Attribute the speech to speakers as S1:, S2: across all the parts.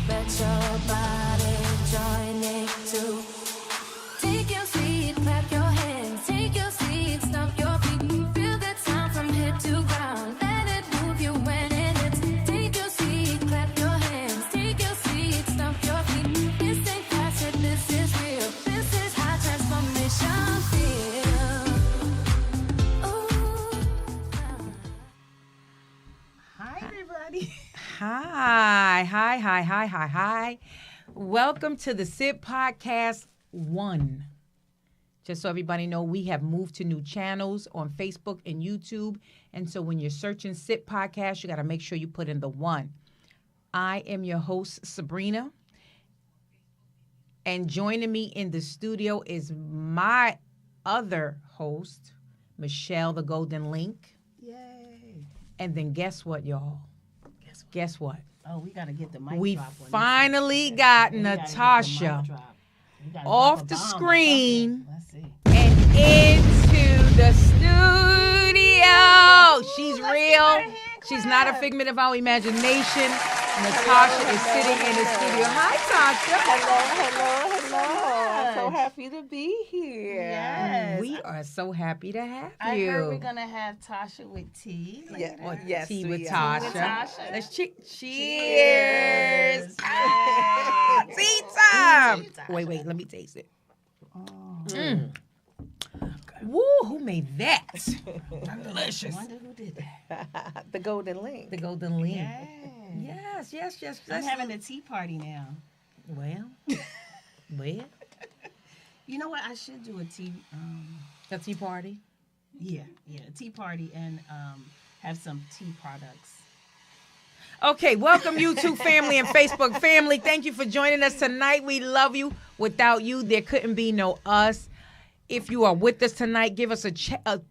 S1: Bet your body join it too. Take your seat, clap your hands. Take your seat, stomp your feet. Feel that sound from head to ground. Let it move you when it hits. Take your seat, clap your hands. Take your seat, stomp your feet. This ain't passive, this is real. This is high transformation feel. Ooh.
S2: Hi, everybody.
S3: Hi. Welcome to the SIP Podcast 1. Just so everybody know, we have moved to new channels on Facebook and YouTube. And so when you're searching SIP Podcast, you got to make sure you put in the 1. I am your host, Sabrina. And joining me in the studio is my other host, Michelle, the Golden Link.
S2: Yay.
S3: And then guess what, y'all? Guess what?
S2: Oh, we got to get the mic
S3: We
S2: drop on
S3: finally
S2: this.
S3: got
S2: We gotta get the
S3: Natasha
S2: mic drop. We gotta
S3: off
S2: drop a
S3: the
S2: bomb or
S3: screen.
S2: something. Let's see.
S3: and into the studio. She's
S2: Let's
S3: real.
S2: give her a hand
S3: She's not a
S2: clap.
S3: figment of our imagination. Natasha is sitting in the studio. Hi, Tasha.
S4: Hello.
S2: Yes.
S4: So happy to be here.
S2: Yes.
S3: We are so happy to have
S2: I
S3: you.
S2: heard we're going to have Tasha with tea later.
S3: Or
S4: Yes,
S3: tea
S4: we
S3: with
S4: are.
S3: Tasha.
S2: With Tasha.
S3: Let's cheers.
S2: Cheers. Yay.
S3: Tea time.
S2: Tea time.
S3: Wait. Let me taste it.
S2: Oh.
S3: Woo, who made that?
S2: I
S3: Delicious.
S2: wonder who did that.
S4: The Golden Link.
S3: The Golden Link.
S2: Yeah.
S3: Yes.
S2: I'm having a tea party now.
S3: Well.
S2: You know what? I should do a tea.
S3: A tea party.
S2: Yeah, a tea party and have some tea products.
S3: Okay, welcome YouTube family and Facebook family. Thank you for joining us tonight. We love you. Without you, there couldn't be no us. If you are with us tonight, give us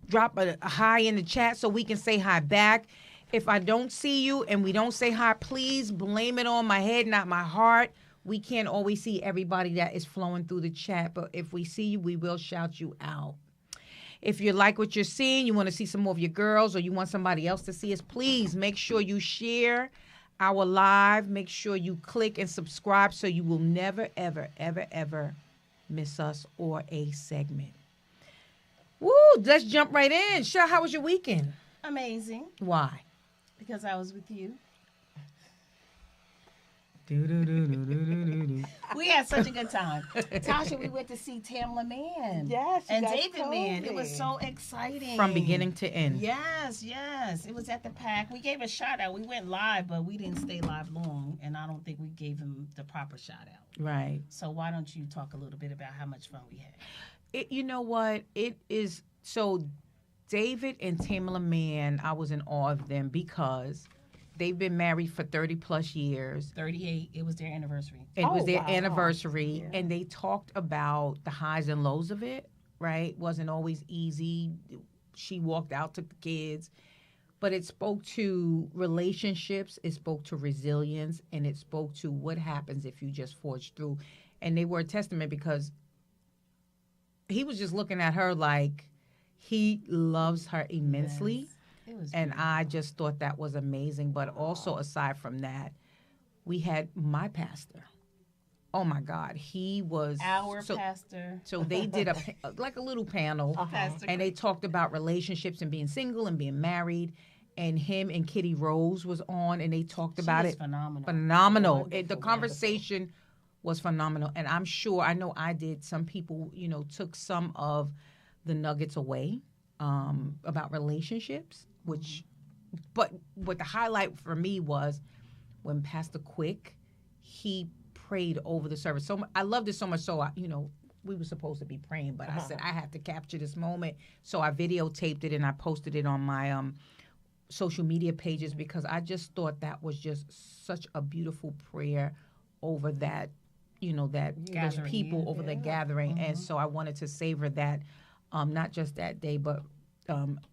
S3: drop a hi in the chat so we can say hi back. If I don't see you and we don't say hi, please blame it on my head, not my heart. We can't always see everybody that is flowing through the chat, but if we see you, we will shout you out. If you like what you're seeing, you want to see some more of your girls, or you want somebody else to see us, please make sure you share our live. Make sure you click and subscribe so you will never, ever miss us or a segment. Woo, let's jump right in. Sure, how was your weekend?
S2: Amazing,
S3: Why?
S2: because I was with you.
S3: Do.
S2: We had such a good time. Tasha, we went to see Tamla Man.
S4: Yes, you
S2: and
S4: guys
S2: David
S4: told
S2: Man.
S4: me.
S2: It was so exciting.
S3: From beginning to end.
S2: Yes. It was at the Pack. We gave a shout out. We went live, but we didn't stay live long, and I don't think we gave him the proper shout out.
S3: Right.
S2: So why don't you talk a little bit about how much fun we had?
S3: You know what? It is so David and Tamla Man, I was in awe of them because they've been married for 30 plus years.
S2: 38. It was their anniversary.
S3: It was
S4: Oh,
S3: their
S4: wow.
S3: anniversary,
S4: Yeah.
S3: and they talked about the highs and lows of it, right? Wasn't always easy. She walked out, took the kids, but it spoke to relationships, it spoke to resilience, and it spoke to what happens if you just forge through. And they were a testament because he was just looking at her like he loves her immensely.
S2: Yes. It was
S3: And I just thought that was amazing. But also, aside from that, we had my pastor. Oh, my God. He was...
S2: our pastor.
S3: So they did like a little panel.
S2: Pastor
S3: And they talked about relationships and being single and being married. And him and Kitty Rose was on, and they talked about
S2: is
S3: it.
S2: phenomenal.
S3: Phenomenal. The
S4: Wonderful,
S3: conversation was phenomenal. And I'm sure, I know I did, some people, took some of the nuggets away about relationships, which, but what the highlight for me was when Pastor Quick, he prayed over the service. So I loved it so much. So, we were supposed to be praying, but I said, I have to capture this moment. So I videotaped it and I posted it on my social media pages because I just thought that was just such a beautiful prayer over that, that those
S2: Gathering,
S3: people
S2: yeah.
S3: over the gathering. And so I wanted to savor that, not just that day, but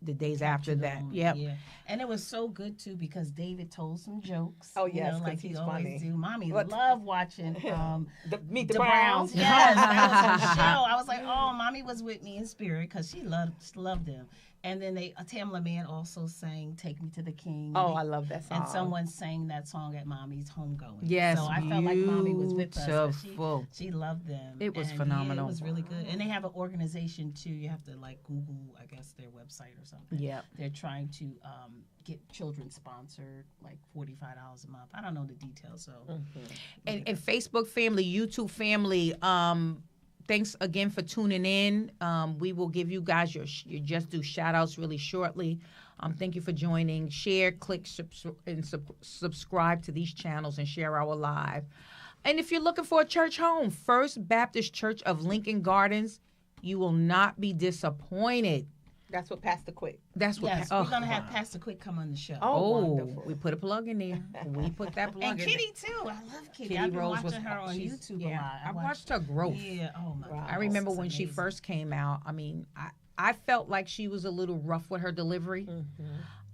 S3: the days after that. Yep.
S2: Yeah. And it was so good too because David told some jokes.
S4: Oh, yes, 'cause
S2: like he
S4: he's
S2: always
S4: funny.
S2: do. Mommy
S4: What?
S2: loved watching
S4: Meet the
S2: the
S4: Browns.
S2: Browns. Yes, that was her show. I was like, oh, Mommy was with me in spirit because she loved them. And then Tamla Mann also sang "Take Me to the King."
S4: Oh, I love that song.
S2: And someone sang that song at Mommy's homegoing.
S3: Yes,
S2: so I felt like Mommy was with us. But
S3: beautiful.
S2: she loved them.
S3: It was
S2: And,
S3: phenomenal.
S2: Yeah, it was really good. And they have an organization too. You have to like Google, I guess, their website or something.
S3: Yeah.
S2: They're trying to get children sponsored, like $45 a month. I don't know the details, so.
S3: And Facebook family, YouTube family, thanks again for tuning in. We will give you guys your Just Do shout outs really shortly. Thank you for joining. Share, click, subscribe to these channels and share our live. And if you're looking for a church home, First Baptist Church of Lincoln Gardens, you will not be disappointed.
S4: That's what Pastor Quick.
S3: That's what.
S2: Yes, we're going to have Pastor Quick come on the show.
S4: Oh, wonderful.
S3: We put a plug in there. We put that plug
S2: And
S3: in
S2: Kitty, too. I love Kitty.
S3: Kitty
S2: I've been
S3: Rose
S2: watching her on YouTube a lot.
S3: I watched her growth.
S2: Yeah, oh my God.
S3: I remember
S2: This is
S3: when she
S2: amazing.
S3: first came out. I mean, I felt like she was a little rough with her delivery.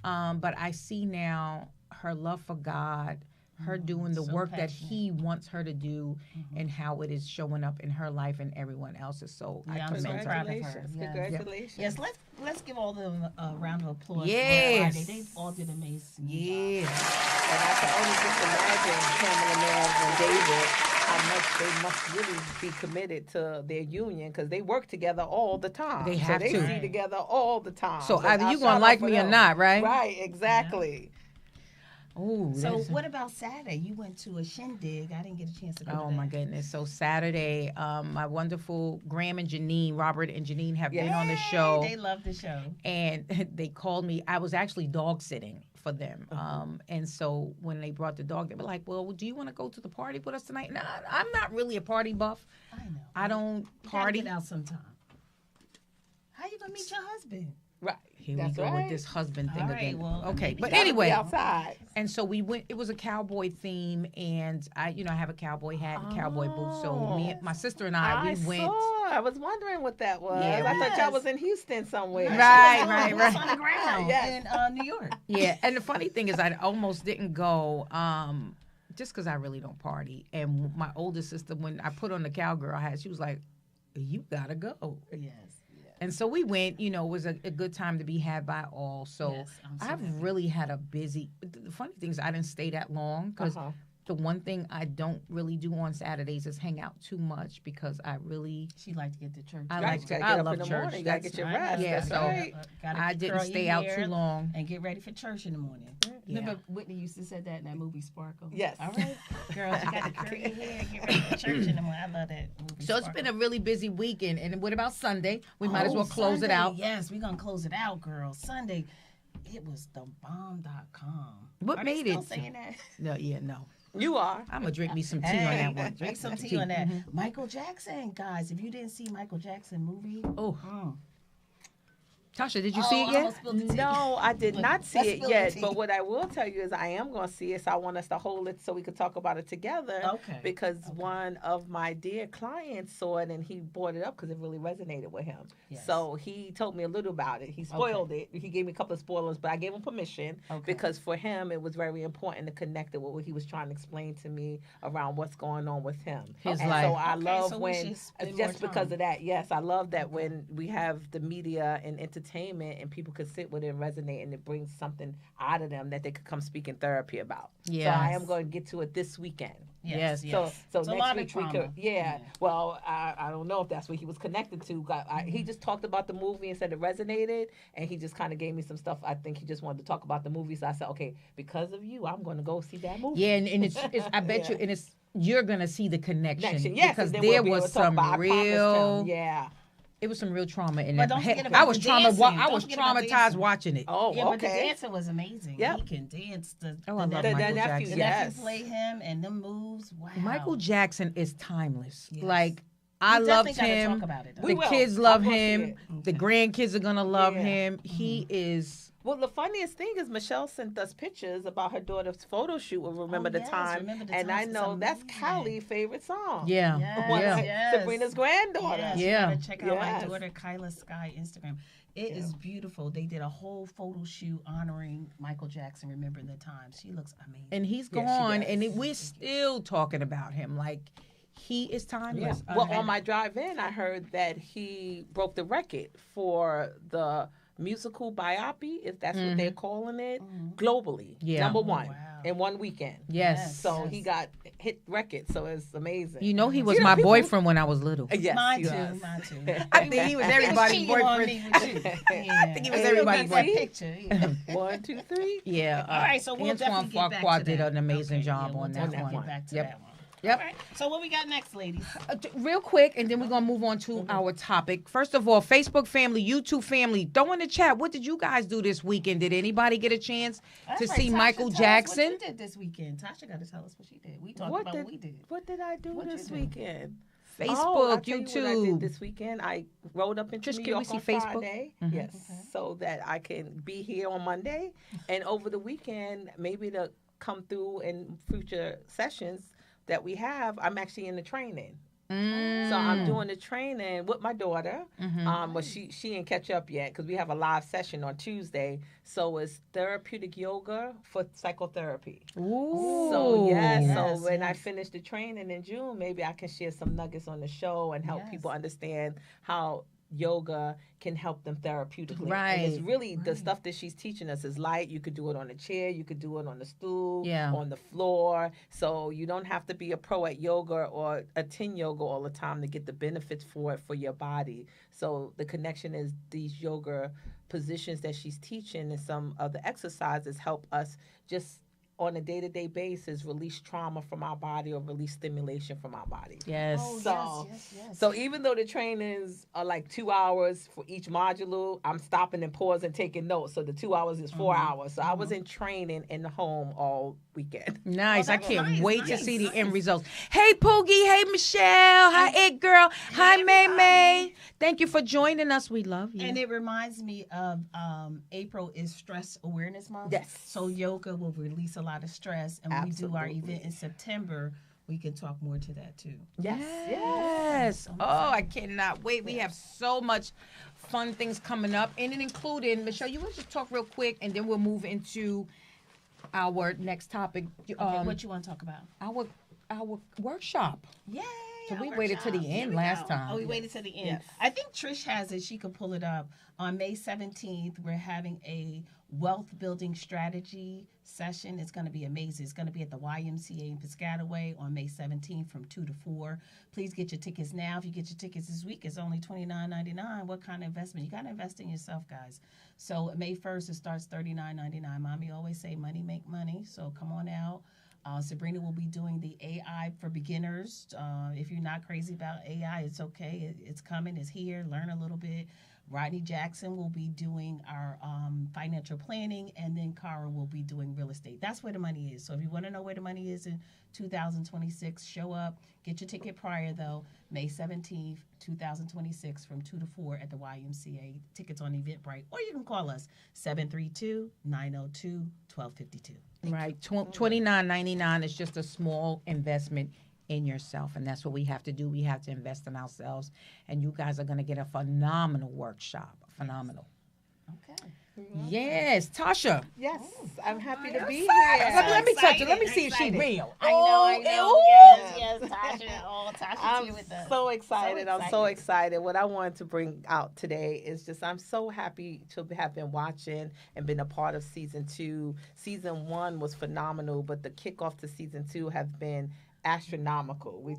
S3: But I see now her love for God, her doing the
S2: so
S3: work that
S2: passionate.
S3: He wants her to do, and how it is showing up in her life and everyone else's. So I
S2: Yeah, I'm so
S3: commend her.
S2: proud of her.
S4: Congratulations.
S2: Yes.
S4: Congratulations.
S2: Yes, let's give all of them a round of applause.
S3: Yes.
S2: For Friday. They all did amazing.
S3: Yeah.
S4: And I can only just imagine Pamela Mann and David, how much they must really be committed to their union because they work together all the time.
S3: They have
S4: so
S3: to.
S4: they see together all the time.
S3: So either
S4: I
S3: you
S4: shout
S3: gonna
S4: out
S3: like
S4: for
S3: me or
S4: them.
S3: not, right?
S4: Right, exactly.
S3: Oh,
S2: So what about Saturday? You went to a shindig. I didn't get a chance to go to
S3: Oh
S2: that.
S3: my goodness! So Saturday, my wonderful Graham and Janine, Robert and Janine have been on the show.
S2: They love the show.
S3: And they called me. I was actually dog sitting for them. And so when they brought the dog, they were like, well, do you want to go to the party with us tonight? No, I'm not really a party buff.
S2: I know.
S3: I don't
S2: You gotta
S3: party.
S2: Get out sometime. How you gonna meet your husband?
S4: Right.
S3: Here
S4: That's
S3: we go
S4: right.
S3: with this husband thing
S2: All right,
S3: again.
S2: well,
S3: Okay,
S2: maybe
S3: but
S4: Gotta be
S3: anyway,
S4: outside.
S3: and so we went. It was a cowboy theme, and I have a cowboy hat and cowboy boots. So my sister and I, we went.
S4: I was wondering what that was.
S3: Yeah,
S4: I thought y'all
S2: Yes.
S4: was in Houston somewhere.
S3: Right.
S2: Boots on the ground
S4: Yes.
S2: in New York.
S3: Yeah, and the funny thing is, I almost didn't go, just because I really don't party. And my older sister, when I put on the cowgirl hat, she was like, "You gotta go."
S2: Yes.
S3: And so we went. It was a good time to be had by all. So
S2: Yes, I'm so
S3: I've
S2: happy.
S3: really had a busy. The funny thing is, I didn't stay that long because the one thing I don't really do on Saturdays is hang out too much because I really.
S2: She liked to get to church.
S3: I
S4: Right,
S3: like
S4: you gotta
S3: I
S4: get up
S3: love
S4: in the
S3: church.
S4: morning. You gotta
S3: That's
S4: get your
S2: right.
S4: rest.
S3: Yeah,
S4: That's
S3: so
S4: right.
S2: Gotta
S3: I didn't
S2: curl
S3: stay
S2: your
S3: out
S2: hair
S3: too long.
S2: and get ready for church in the morning.
S3: Yeah.
S2: Remember Whitney used to say that in that movie Sparkle?
S4: Yes.
S2: All right. Girls, you got to curl your hair and get ready for church in the morning. I love that movie
S3: So it's been a really busy weekend. And what about Sunday? We might as well close it
S2: Sunday,
S3: out.
S2: Yes, we're going to close it out, girls. Sunday, it was thebomb.com.
S3: What
S2: Are
S3: made
S2: they still
S3: it?
S2: saying that?
S3: No.
S4: You are.
S3: I'm gonna drink me some tea on
S2: Hey,
S3: that one.
S2: Drink some tea on that. Michael Jackson, guys. If you didn't see Michael Jackson movie,
S3: Oh,
S2: mm.
S3: Tasha, did you see it
S2: I
S3: yet?
S2: almost spilled the tea.
S4: No, I did
S2: Look,
S4: not see
S2: let's
S4: it
S2: spill the
S4: yet.
S2: tea.
S4: But what I will tell you is I am going to see it. So I want us to hold it so we could talk about it together.
S2: Okay.
S4: Because one of my dear clients saw it and he brought it up because it really resonated with him.
S2: Yes.
S4: So he told me a little about it. He spoiled it. He gave me a couple of spoilers, but I gave him permission
S2: Okay.
S4: because for him it was very important to connect it with what he was trying to explain to me around what's going on with him.
S3: His
S4: and
S3: life.
S4: so I
S2: Okay,
S4: love
S2: so we
S4: when
S2: should spend more
S4: just because
S2: time.
S4: of that. Yes, I love that when we have the media and entertainment and people could sit with it and resonate and it brings something out of them that they could come speak in therapy about.
S3: Yes.
S4: So I am going to get to it this weekend.
S3: Yes.
S4: So
S2: It's a
S4: next
S2: lot of
S4: week we
S2: trauma.
S4: could, yeah. Well, I don't know if that's what he was connected to. He just talked about the movie and said it resonated, and he just kind of gave me some stuff. I think he just wanted to talk about the movie. So I said, okay, because of you, I'm going to go see that movie.
S3: Yeah, and it's I bet
S4: Yeah.
S3: you, and you're gonna see the connection.
S4: Yes,
S3: because
S4: and then
S3: there
S4: we'll be able
S3: was
S4: to talk
S3: some
S4: about- I promised
S3: real.
S4: him, yeah.
S3: It was some real trauma in
S2: But
S3: that.
S2: don't forget
S3: Heck,
S2: about
S3: I was
S2: the dancing.
S3: I
S2: Don't
S3: was
S2: forget about
S3: traumatized
S2: dancing.
S3: watching it.
S4: Oh,
S2: Yeah, but the
S4: okay.
S2: dancing was amazing.
S4: Yep.
S2: He can dance. The
S3: Oh, I love
S2: nephew-
S3: Michael
S4: nephew,
S3: Jackson.
S2: The
S4: yes.
S2: nephew play him and them moves. Wow.
S3: Michael Jackson is timeless.
S2: Yes.
S3: Like
S2: We
S3: I
S2: definitely
S3: loved
S2: gotta
S3: him.
S2: talk about it, though.
S3: The
S4: We will.
S3: kids
S4: I'm
S3: love
S4: gonna see
S3: him.
S4: it.
S3: The grandkids are gonna love
S4: Yeah.
S3: him. He is.
S4: Well, the funniest thing is Michelle sent us pictures about her daughter's photo shoot with Remember the
S2: yes,
S4: Time.
S2: Remember the
S4: and
S2: Time
S4: I
S2: is
S4: know that's
S2: amazing.
S4: Kylie's favorite song.
S3: Yeah.
S2: Yes,
S4: One of
S3: Yeah.
S4: Sabrina's granddaughter.
S2: Yes,
S3: Yeah.
S2: You gotta check out
S4: Yes.
S2: my daughter Kyla Sky Instagram. It is beautiful. They did a whole photo shoot honoring Michael Jackson. Remember the Time. She looks amazing.
S3: And he's
S4: Yeah, she
S3: gone,
S4: does.
S3: and we're still talking about him. Like he is
S4: Yeah.
S3: timeless.
S4: Well, on my drive in, I heard that he broke the record for the musical biopsy, if that's what they're calling it, globally.
S3: Yeah.
S4: Number
S2: Oh,
S4: one
S2: wow.
S4: in one weekend.
S3: Yes.
S4: So he got hit records. So it's amazing.
S3: You know he was
S4: You know,
S3: my
S4: people-
S3: boyfriend when I was little.
S4: Yes,
S2: Mine
S4: he
S2: too.
S4: was.
S2: Mine too.
S3: I think he was everybody's
S2: Cheating on
S3: boyfriend.
S2: me with you. Yeah.
S3: I think he was
S2: Still
S3: everybody's
S2: got that
S3: boyfriend.
S2: picture. Yeah.
S4: 1, 2, 3.
S3: Yeah.
S2: All right, so we'll
S3: Antoine
S2: definitely get back
S3: Farquhar
S2: to
S3: did
S2: that.
S3: an amazing
S2: Okay,
S3: job
S2: yeah, we'll
S3: on that
S2: definitely
S3: one.
S2: Get back to
S3: Yep.
S2: that one.
S3: Yep.
S2: All right. So what we got next, ladies?
S3: Real quick, and then we're gonna move on to our topic. First of all, Facebook family, YouTube family, throw in the chat. What did you guys do this weekend? Did anybody get a chance
S2: That's
S3: to
S2: right.
S3: see
S2: Tasha,
S3: Michael
S2: tell us
S3: Jackson?
S2: What you did this weekend? Tasha got to tell us what she did. We talked
S4: What
S2: about
S4: did-
S2: what we did.
S4: What did I do
S2: What'd you
S4: this
S2: do?
S4: weekend?
S3: Facebook,
S4: I'll tell you what I did
S3: YouTube.
S4: this weekend. I rode up into
S3: Trish,
S4: New
S3: can we
S4: York
S3: see
S4: on
S3: Facebook?
S4: Friday.
S3: Mhm.
S4: Yes, so that I can be here on Monday, and over the weekend, maybe to come through in future sessions that we have. I'm actually in the training.
S3: Mm.
S4: So I'm doing the training with my daughter.
S3: Mhm.
S4: But she didn't catch up yet because we have a live session on Tuesday. So it's therapeutic yoga for psychotherapy.
S3: Ooh.
S4: So
S2: Yes,
S4: so when I
S2: yes.
S4: finish the training in June, maybe I can share some nuggets on the show and help
S2: Yes.
S4: people understand how yoga can help them therapeutically.
S3: Right.
S4: And it's really the
S2: Right.
S4: stuff that she's teaching us is light. You could do it on a chair, you could do it on the stool,
S3: Yeah.
S4: on the floor. So you don't have to be a pro at yoga or attend yoga all the time to get the benefits for it for your body. So the connection is these yoga positions that she's teaching and some of the exercises help us just on a day-to-day basis release trauma from our body or release stimulation from our body.
S3: Yes.
S2: Oh,
S4: So-
S2: yes.
S4: So even though the trainings are like 2 hours for each module, I'm stopping and pausing, taking notes. So the 2 hours is 4 hours. So I was in training in the home all weekend.
S3: Nice.
S2: Oh,
S3: I
S2: that's
S3: can't
S2: nice,
S3: wait to
S2: nice,
S3: see the
S2: nice.
S3: end results. Hey, Poogie. Hey, Michelle. Hi, It Girl. Hi, May May. Thank you for joining us. We love you.
S2: And it reminds me of April is Stress Awareness Month.
S4: Yes.
S2: So yoga will release a lot of stress, and when we do our
S4: Absolutely.
S2: event in September, we can talk more to that too.
S3: Yes. Oh, I cannot wait. We have so much fun things coming up, and it including, Michelle, you want to just talk real quick, and then we'll move into our next topic.
S2: Okay, what you want to talk about?
S3: Our workshop.
S2: Yay!
S3: So we
S2: our
S3: waited to the
S2: workshop.
S3: end
S2: Here we
S3: last
S2: go.
S3: time.
S2: Oh, we waited to the end.
S4: Yes.
S2: I think Trish has it. She could pull it up. On May 17th, we're having a wealth building strategy session. It's going to be amazing. It's going to be at the YMCA in Piscataway on May 17th from 2 to 4. Please get your tickets now. If you get your tickets this week, it's only $29.99. What kind of investment? You got to invest in yourself, guys. So May 1st, it starts $39.99. Mommy always say money make money. So come on out. Sabrina will be doing the AI for beginners. If you're not crazy about AI, it's okay. It's coming. It's here. Learn a little bit. Rodney Jackson will be doing our financial planning, and then Cara will be doing real estate. That's where the money is. So if you want to know where the money is in 2026, show up. Get your ticket prior, though. May 17th, 2026 from 2 to 4 at the YMCA. Tickets on Eventbrite. Or you can call us 732-902-1252.
S3: Right. $29.99 is just a small investment in yourself, and that's what we have to do. We have to invest in ourselves, and you guys are going to get a phenomenal workshop. Phenomenal.
S2: Okay.
S3: Yes, Tasha.
S4: Yes, I'm happy to be
S3: Let
S4: here.
S3: me touch her. Let me see if
S2: excited.
S3: she's real.
S2: I know.
S3: Ooh.
S2: Yes, Tasha. Oh, Tasha's
S4: I'm
S2: here with us.
S4: so excited. I'm so
S2: excited.
S4: excited. What I wanted to bring out today is just I'm so happy to have been watching and been a part of season 2. Season 1 was phenomenal, but the kickoff to season 2 have been astronomical. With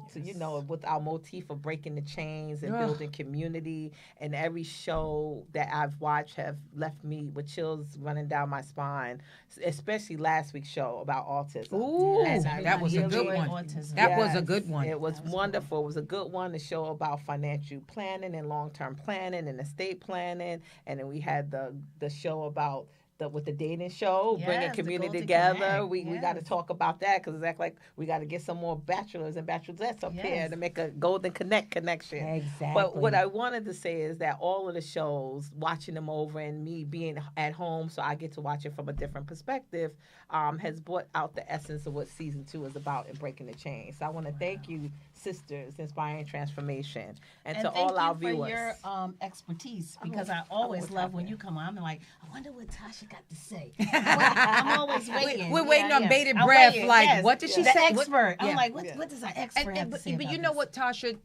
S4: our motif of breaking the chains and building community, and every show that I've watched have left me with chills running down my spine, especially last week's show about autism.
S3: Ooh,
S4: And I
S3: that was a
S4: really
S3: good one.
S2: Autism.
S3: That was a
S4: Yes,
S3: good one.
S4: It was wonderful. It was a good one to show about financial planning and long-term planning and estate planning. And then we had the show about with the dating show, bringing
S2: Yes, the
S4: community
S2: Golden
S4: together.
S2: Connect.
S4: We got to
S2: Yes.
S4: talk about that because it's like we got to get some more bachelors and bachelorettes up here
S2: Yes.
S4: to make a golden connection.
S3: Exactly.
S4: But what I wanted to say is that all of the shows, watching them over and me being at home, so I get to watch it from a different perspective, has brought out the essence of what season 2 is about and breaking the chain. So I want to thank you, sisters, Inspiring Transformation, and to
S2: thank
S4: all our
S2: you
S4: viewers.
S2: for your expertise, because I always love when you come on. I'm like, I wonder what Tasha got to say. I'm always waiting.
S3: We're waiting on bated
S2: I'm
S3: breath.
S2: waiting,
S3: Like,
S2: yes.
S3: what did she
S2: The
S3: say? What-
S2: expert. I'm
S3: yeah.
S2: like, what does our expert have to
S3: but
S2: say
S3: you
S2: about
S3: know
S2: this?
S3: what, Tasha?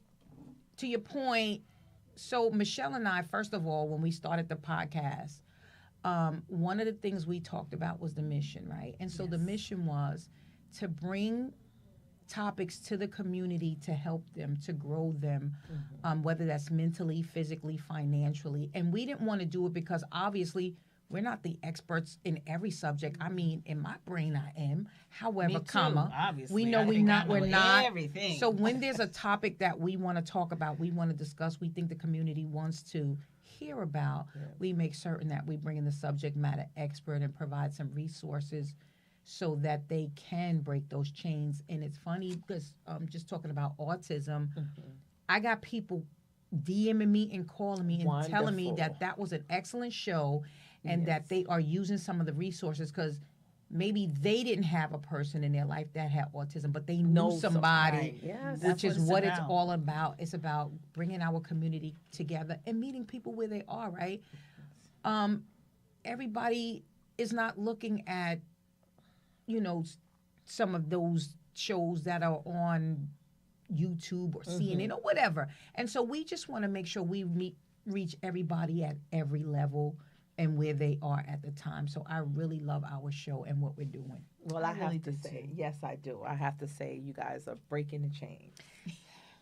S3: To your point, So Michelle and I, first of all, when we started the podcast, one of the things we talked about was the mission, right? And so the mission was to bring topics to the community to help them, to grow them, whether that's mentally, physically, financially. And we didn't want to do it because obviously we're not the experts in every subject. I mean, in my brain I am. However,
S2: Me too,
S3: comma,
S2: obviously.
S3: we know
S2: I
S3: we're
S2: think I
S3: not.
S2: know
S3: We're not.
S2: everything.
S3: So when there's a topic that we want to talk about, we want to discuss, we think the community wants to hear about, we make certain that we bring in the subject matter expert and provide some resources so that they can break those chains. And it's funny because just talking about autism, I got people DMing me and calling me and telling me that that was an excellent show and that they are using some of the resources because maybe they didn't have a person in their life that had autism, but they knew somebody, which is what it's all about. It's about bringing our community together and meeting people where they are, right? Everybody is not looking at, you know, some of those shows that are on YouTube or CNN or whatever. And so we just want to make sure we reach everybody at every level and where they are at the time. So I really love our show and what we're doing.
S4: Well, I have to say, yes, I do. I have to say you guys are breaking the chain.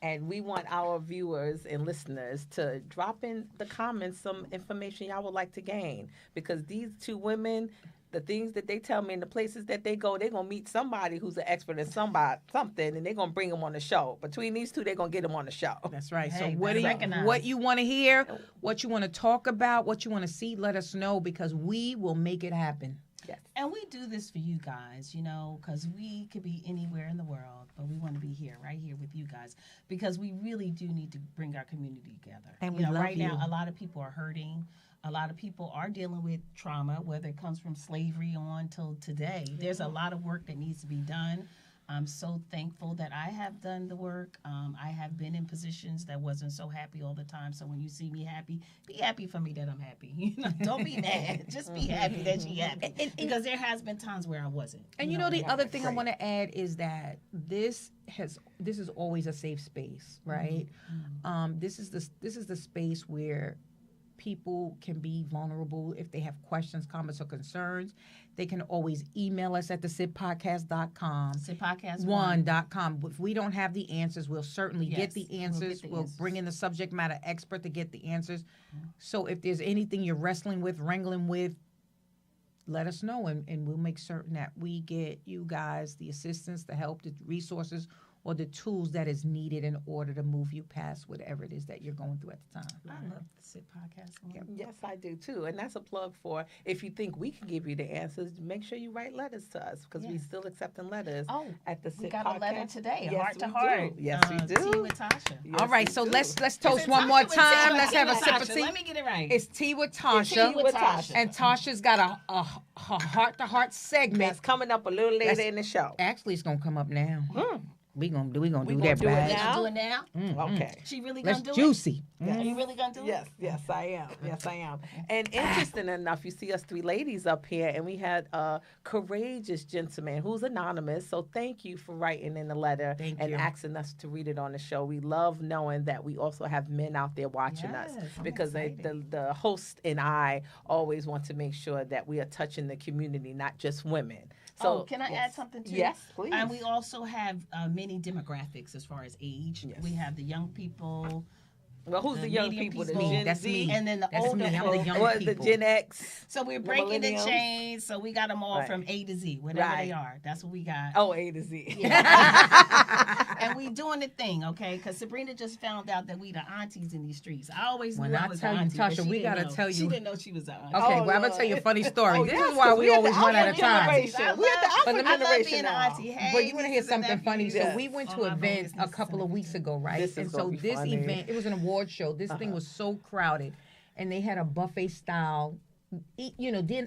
S4: And we want our viewers and listeners to drop in the comments some information y'all would like to gain. Because these two women, the things that they tell me and the places that they go, they're going to meet somebody who's an expert in something, and they're going to bring them on the show. Between these two, they're going to get them on the show.
S3: That's right.
S2: Hey,
S3: so what you want to hear, what you want to talk about, what you want to see, let us know because we will make it happen.
S4: Yes.
S2: And we do this for you guys, you know, because we could be anywhere in the world, but we want to be here, right here with you guys, because we really do need to bring our community together.
S3: And
S2: you
S3: we
S2: know,
S3: love
S2: right
S3: you.
S2: now, a lot of people are hurting. A lot of people are dealing with trauma, whether it comes from slavery on till today. There's a lot of work that needs to be done. I'm so thankful that I have done the work. I have been in positions that wasn't so happy all the time. So when you see me happy, be happy for me that I'm happy. You know, don't be mad. Just be happy that you're happy. Because there has been times where I wasn't.
S3: And you know the other thing I want to add is that this is always a safe space, right? This is the space where people can be vulnerable if they have questions, comments, or concerns. They can always email us at thesitpodcast.com. Sitpodcast1.com. If we don't have the answers, we'll certainly get the answers. We'll bring in the subject matter expert to get the answers. So if there's anything you're wrestling with, wrangling with, let us know, and we'll make certain that we get you guys the assistance, the help, the resources, or the tools that is needed in order to move you past whatever it is that you're going through at the time.
S2: I love the Sit Podcast.
S4: Yes, I do too. And that's a plug for if you think we can give you the answers, make sure you write letters to us because we still accepting letters at the Sit
S2: we got
S4: Podcast.
S2: a letter today,
S4: Yes,
S2: heart to
S4: we
S2: heart.
S4: do. Yes, we do.
S2: Tea with Tasha.
S4: Yes,
S3: All right,
S4: we
S3: so
S4: do.
S3: let's toast
S2: Is it
S3: one
S2: Tasha
S3: more
S2: with
S3: time.
S2: tea?
S3: Let's have a
S2: Tea with
S3: sip of
S2: Tasha.
S3: tea.
S2: Let me get it right.
S3: It's Tea with Tasha.
S2: Tea with Tasha.
S3: And Tasha's got a heart-to-heart segment.
S4: That's coming up a little later in the show.
S3: Actually, it's gonna come up now. We gonna do that,
S4: gonna
S3: right?
S4: do it now?
S2: Do it now?
S4: Okay.
S2: She really
S3: That's
S2: gonna do
S3: juicy.
S2: it? Are you really gonna do it?
S4: Yes, I am. Yes, I am. And interesting enough, you see us three ladies up here, and we had a courageous gentleman who's anonymous. So thank you for writing in the letter and asking us to read it on the show. We love knowing that we also have men out there watching us because the host and I always want to make sure that we are touching the community, not just women. So
S2: can I add something too?
S4: Yes, please.
S2: And we also have many demographics as far as age.
S4: Yes.
S2: We have the young people.
S4: Well, who's the young
S2: medium
S4: people? The
S2: people.
S4: Gen
S3: That's
S4: Z?
S3: me.
S2: And then the
S3: That's
S2: older
S3: me. I'm the
S2: folk.
S3: young
S4: What, the
S3: people.
S4: Gen X?
S2: So we're breaking the
S4: millennials?
S2: chains. So we got them all
S4: Right.
S2: from A to Z, whatever they
S4: Right.
S2: are. That's what we got.
S4: Oh, A to Z.
S2: And we doing the thing, okay? Because Sabrina just found out that we the aunties in these streets. I always
S3: When
S2: knew
S3: I
S2: I was
S3: tell
S2: the
S3: you,
S2: auntie, but
S3: Tasha,
S2: she
S3: we
S2: didn't
S3: gotta
S2: know.
S3: tell you.
S2: She didn't know she was the auntie.
S3: Okay,
S4: Oh,
S3: well, I'm gonna tell you a funny story.
S4: Oh,
S3: this
S4: yes,
S3: is why
S4: 'cause
S3: we
S4: we at
S3: always
S4: the
S3: run out
S4: Alpha
S3: of time.
S4: generation. We at the Alpha
S2: I love
S4: generation
S2: being an
S4: now.
S2: auntie. Hey,
S3: But you want to hear
S2: nieces and
S3: something funny?
S2: nephews.
S3: So we went to
S2: Oh,
S3: an
S2: my
S3: event
S2: goodness,
S3: a couple of weeks ago, right?
S4: This is
S3: And so
S4: gonna be
S3: this
S4: funny.
S3: event, it was an award show. This thing was so crowded, and they had a buffet style,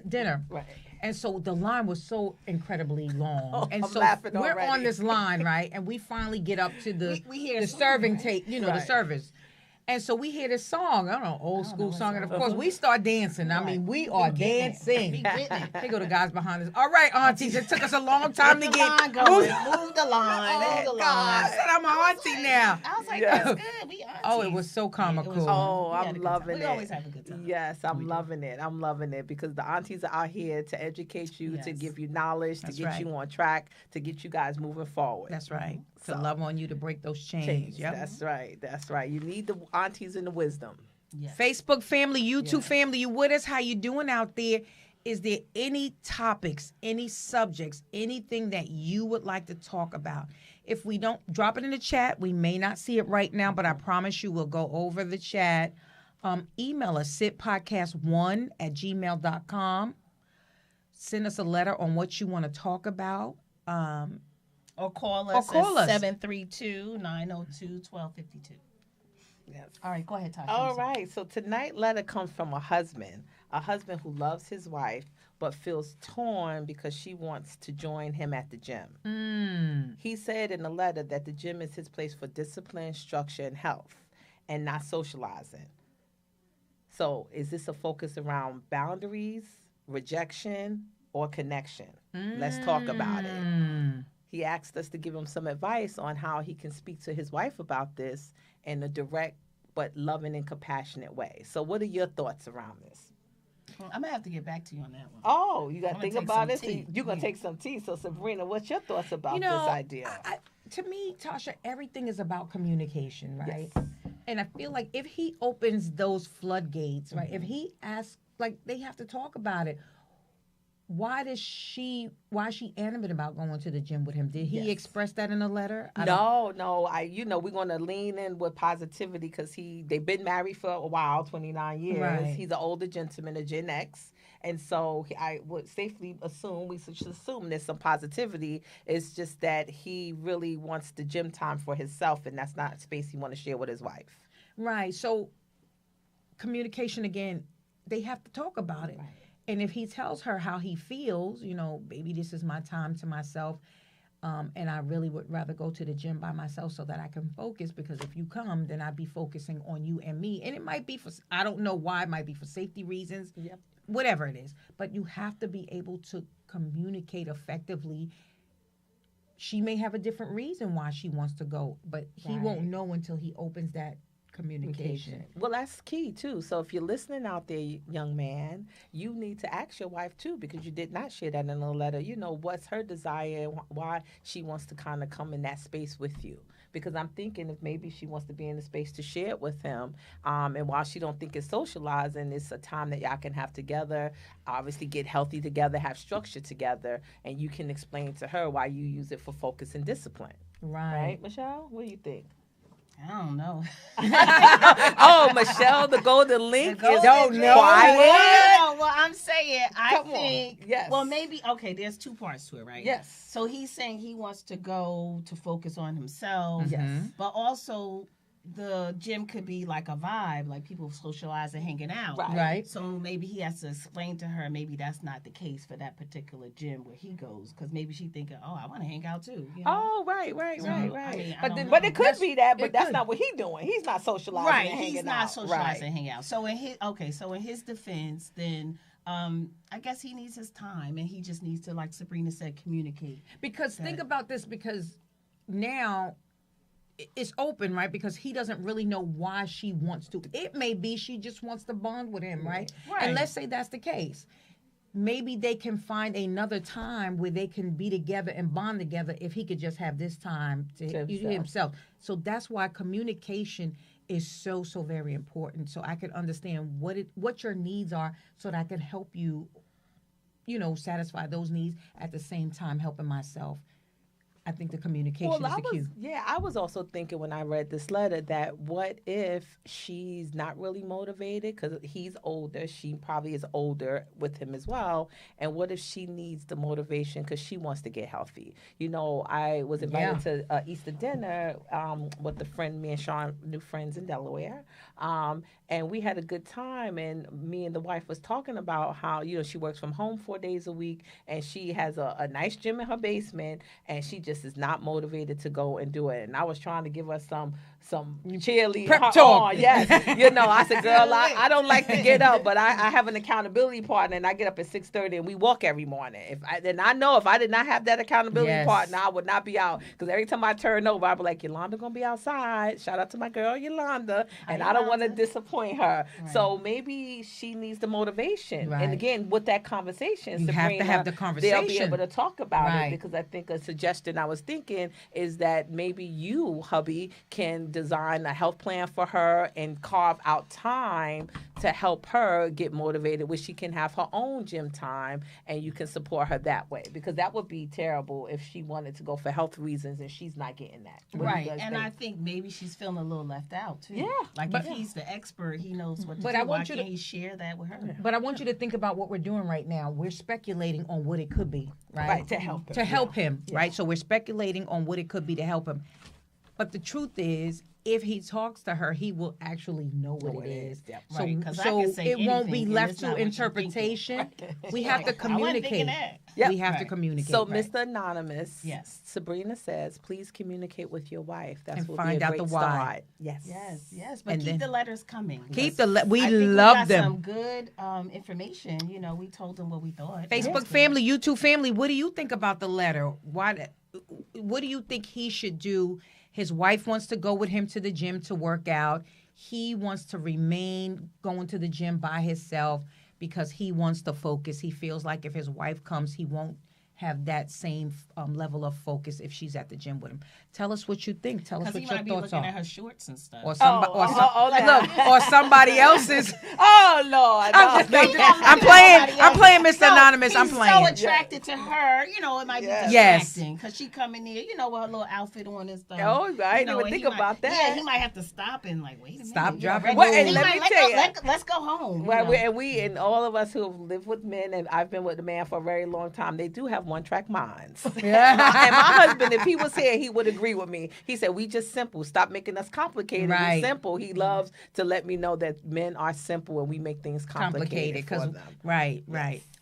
S3: dinner.
S4: Right.
S3: And so the line was so incredibly long. And
S4: I'm
S3: so
S4: laughing
S3: we're
S4: already.
S3: on this line, right? And we finally get up to the
S2: We hear
S3: the
S2: something,
S3: serving
S2: right?
S3: tape, the
S4: Right.
S3: service. And so we hear this song, I don't know, old
S2: I don't
S3: school
S2: know what
S3: song. And of
S2: song.
S3: course, we start dancing. I mean, we are
S2: getting it.
S3: dancing.
S2: We getting it.
S3: Here go the guys behind us. All right, aunties, it took us a long time to
S2: Move the
S3: get.
S2: line going. Move the line.
S3: Oh,
S2: Move the
S3: God. I
S2: line.
S3: said I'm an auntie now.
S2: I was like,
S4: Yeah.
S2: that's good. We aunties.
S3: Oh, it was so comical.
S2: Yeah, it was fun.
S4: Oh,
S2: We had
S4: I'm
S2: a good time.
S4: loving it.
S2: We always have a good time.
S4: Yes, I'm loving it. I'm loving it because the aunties are out here to educate you, to
S2: Yes.
S4: give you knowledge,
S3: That's
S4: to get
S3: right.
S4: you on track, to get you guys moving forward.
S3: That's right. To
S4: So-
S3: love on you, to break those chains.
S4: Change.
S3: Yep.
S4: That's right. That's right. You need the aunties and the wisdom.
S2: Yes.
S3: Facebook family, YouTube
S4: Yes.
S3: family, you with us? How you doing out there? Is there any topics, any subjects, anything that you would like to talk about? If we don't, drop it in the chat. We may not see it right now, but I promise you we'll go over the chat. Email us, sitpodcast1@gmail.com. Send us a letter on what you want to talk about.
S2: Or call us
S3: call us.
S2: at 732-902-1252.
S4: Yes.
S2: All right, go ahead, Tasha.
S4: All right. So tonight, letter comes from a husband who loves his wife but feels torn because she wants to join him at the gym. He said in the letter that the gym is his place for discipline, structure, and health, and not socializing. So, is this a focus around boundaries, rejection, or connection? Let's talk about it. He asked us to give him some advice on how he can speak to his wife about this in a direct but loving and compassionate way. So, what are your thoughts around this?
S2: I'm going to have to get back to you on that one.
S4: Oh, you got to
S2: I'm
S4: think
S2: gonna take
S4: about
S2: some
S4: it. So
S2: tea.
S4: you're going to
S2: Yeah.
S4: take some tea. So, Sabrina, what's your thoughts about
S3: You know,
S4: this idea?
S3: to me, Tasha, everything is about communication, right?
S4: Yes.
S3: And I feel like if he opens those floodgates, right? If he asks, like, they have to talk about it. Why is she animate about going to the gym with him? Did he
S4: Yes.
S3: express that in a letter?
S4: No. We're going to lean in with positivity because they've been married for a while, 29 years.
S3: Right.
S4: He's an older gentleman, a Gen X. And so I would safely assume, we should assume there's some positivity. It's just that he really wants the gym time for himself, and that's not space he want to share with his wife.
S3: Right. So communication, again, they have to talk about it.
S4: Right.
S3: And if he tells her how he feels, baby, this is my time to myself. And I really would rather go to the gym by myself so that I can focus, because if you come, then I'd be focusing on you and me. And it might be I don't know why, it might be for safety reasons,
S4: Yep.
S3: whatever it is. But you have to be able to communicate effectively. She may have a different reason why she wants to go, but he won't
S4: Right.
S3: know until he opens that communication.
S4: Well, that's key too. So if you're listening out there, young man, you need to ask your wife too, because you did not share that in a letter. What's her desire, why she wants to kind of come in that space with you. Because I'm thinking if maybe she wants to be in the space to share it with him, and while she don't think it's socializing, it's a time that y'all can have together, obviously get healthy together, have structure together, and you can explain to her why you use it for focus and discipline. Right, Michelle? What do you think?
S2: I don't know.
S4: Oh, Michelle, the golden link is
S3: Don't know.
S4: quiet.
S2: Well, I'm saying, I
S4: Come on.
S2: think,
S4: Yes.
S2: well, maybe, okay, there's two parts to it, right?
S4: Yes.
S2: So he's saying he wants to go to focus on himself.
S4: Yes.
S2: But also, the gym could be like a vibe, like people socializing, hanging out.
S3: Right.
S2: So maybe he has to explain to her maybe that's not the case for that particular gym where he goes, because maybe she thinking, oh, I want to hang out too.
S4: Oh, right.
S2: So, I mean, I
S4: But
S2: don't
S4: but
S2: know.
S4: it could be that, but
S3: it
S4: that's
S3: could.
S4: not what he's doing. He's not socializing.
S2: Right,
S4: and hanging
S2: he's not
S4: out.
S2: socializing and hang out. So in his defense, then I guess he needs his time, and he just needs to, like Sabrina said, communicate.
S3: Because think about this, because now it's open, right? Because he doesn't really know why she wants to. It may be she just wants to bond with him, right?
S2: Right.
S3: And let's say that's the case. Maybe they can find another time where they can be together and bond together if he could just have this time to himself. So that's why communication is so very important. So I can understand what your needs are, so that I can help you, satisfy those needs at the same time helping myself. I think the communication is the key.
S4: I was also thinking when I read this letter that what if she's not really motivated because he's older, she probably is older with him as well, and what if she needs the motivation because she wants to get healthy? I was invited to Easter dinner with a friend, me and Sean, new friends in Delaware, and we had a good time, and me and the wife was talking about how, she works from home 4 days a week, and she has a nice gym in her basement, and she just just is not motivated to go and do it. And I was trying to give her some cheerleading.
S3: Prep talk.
S4: Yes. I said, girl, I don't like to get up, but I have an accountability partner, and I get up at 6:30 and we walk every morning. Then I know if I did not have that accountability partner, I would not be out. Because every time I turn over, I'd be like, Yolanda gonna be outside. Shout out to my girl Yolanda. And I don't want to disappoint her. Right. So maybe she needs the motivation. Right. And again, with that conversation,
S3: you have to have the conversation.
S4: They'll be able to talk about it. Because I think a suggestion I was thinking is that maybe you, hubby, can design a health plan for her and carve out time to help her get motivated where she can have her own gym time, and you can support her that way. Because that would be terrible if she wanted to go for health reasons and she's not getting that.
S2: Right. And I think maybe she's feeling a little left out too.
S4: Yeah.
S2: Like if he's the expert, he knows what to do. Why can't he share that with her?
S3: But I want you to think about what we're doing right now. We're speculating on what it could be, right?
S4: Right, to help him.
S3: To help him, right? So we're speculating on what it could be to help him. But the truth is, if he talks to her, he will actually know what it is.
S4: Yep.
S3: So it won't be left to interpretation. We have to communicate.
S4: Yep.
S3: We have to communicate.
S4: So, Mr. Anonymous, yes, Sabrina says, please communicate with your wife. That's what find out the why.
S2: Yes. But keep the letters coming.
S3: We love them.
S2: Some good information. We told them what we thought.
S3: Facebook family, YouTube family. What do you think about the letter? What do you think he should do? His wife wants to go with him to the gym to work out. He wants to remain going to the gym by himself because he wants to focus. He feels like if his wife comes, he won't have that same level of focus if she's at the gym with him. Tell us what you think. Tell us what your thoughts are.
S2: Because he might be looking at her shorts and stuff.
S3: Or somebody else's.
S4: Oh Lord!
S3: I'm playing Mr. Anonymous. I'm playing.
S2: So attracted to her, it might be distracting because she coming in, with her little outfit on and stuff.
S4: Oh, I didn't even think about that.
S2: Yeah, he might have to stop and wait a minute.
S3: Stop, drop,
S4: and let me tell you,
S2: let's go home.
S4: We and all of us who have lived with men, and I've been with a man for a very long time. They do have one-track minds. And my husband, if he was here, he would agree with me. He said, we just simple. Stop making us complicated. Right. We're simple. He loves to let me know that men are simple and we make things complicated for them.
S3: Right.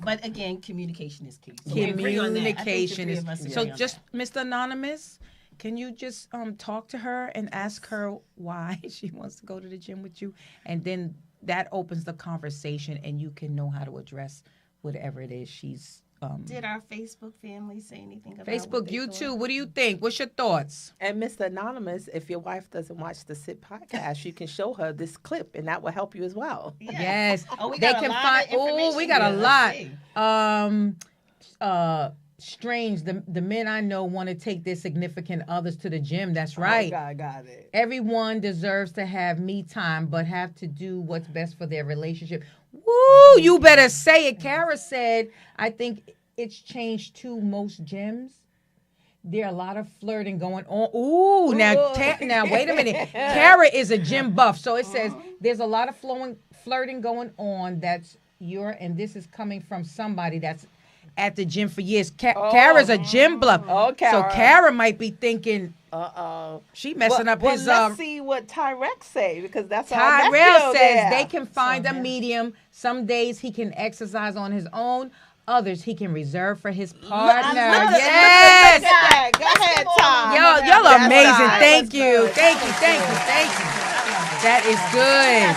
S2: But again, communication is key.
S3: So communication is key. So just, Mr. Anonymous, can you just talk to her and ask her why she wants to go to the gym with you? And then that opens the conversation and you can know how to address whatever it is she's
S2: did our Facebook family say anything about
S3: Facebook, YouTube? What do you think? What's your thoughts?
S4: And Mr. Anonymous, if your wife doesn't watch the SIT podcast, you can show her this clip, and that will help you as well.
S3: Yes.
S2: We got
S3: a lot. Strange. The men I know want to take their significant others to the gym. That's right.
S4: Oh, got it.
S3: Everyone deserves to have me time, but have to do what's best for their relationship. Woo! You better say it. Kara said, I think it's changed too. Most gyms. There are a lot of flirting going on. Ooh, now wait a minute. Kara is a gym buff, so it says there's a lot of flirting going on. And this is coming from somebody that's at the gym for years. Kara's a gym buff.
S4: Oh, Kara.
S3: So Kara might be thinking, she messing up his.
S4: Let's see what Tyrek say, because that's
S3: Tyrell says they can find a medium. Some days he can exercise on his own. Others he can reserve for his partner. Yes.
S4: Go ahead, Tom.
S3: Y'all are amazing. Thank you. That is good.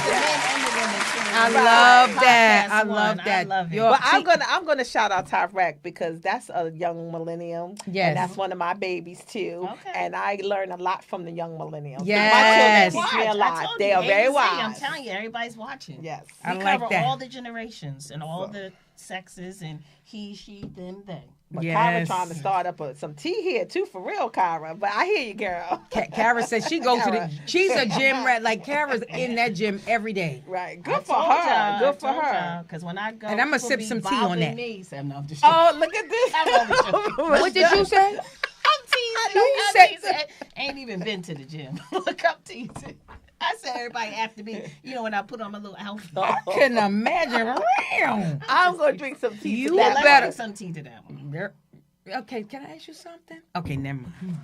S3: I love that. I love it.
S4: But I'm gonna shout out Tyrek because that's a young millennium. Yes. And that's one of my babies too. Okay. And I learn a lot from the young millennials.
S3: Yes.
S4: My children teach me a lot. They are very wise.
S2: I'm telling you, everybody's watching.
S4: Yes.
S2: We cover all the generations and all the sexes and he, she, them, they.
S4: But Kyra trying to start up some tea here too, for real, Kyra. But I hear you, girl.
S3: Kyra says she goes to the. She's a gym rat. Like Kyra's in that gym every day.
S4: Right. Good for her. Good for her.
S2: Because when I go,
S3: and I'm gonna sip some tea on that.
S4: Oh, look at this.
S3: What did you say?
S2: I'm teasing. Ain't even been to the gym. Look, I'm teasing. I said everybody after me. When I put on my little outfit.
S3: I can imagine.
S4: I'm going to drink some tea.
S3: You better
S2: drink some tea to that one.
S3: Okay, can I ask you something? Okay, never mind.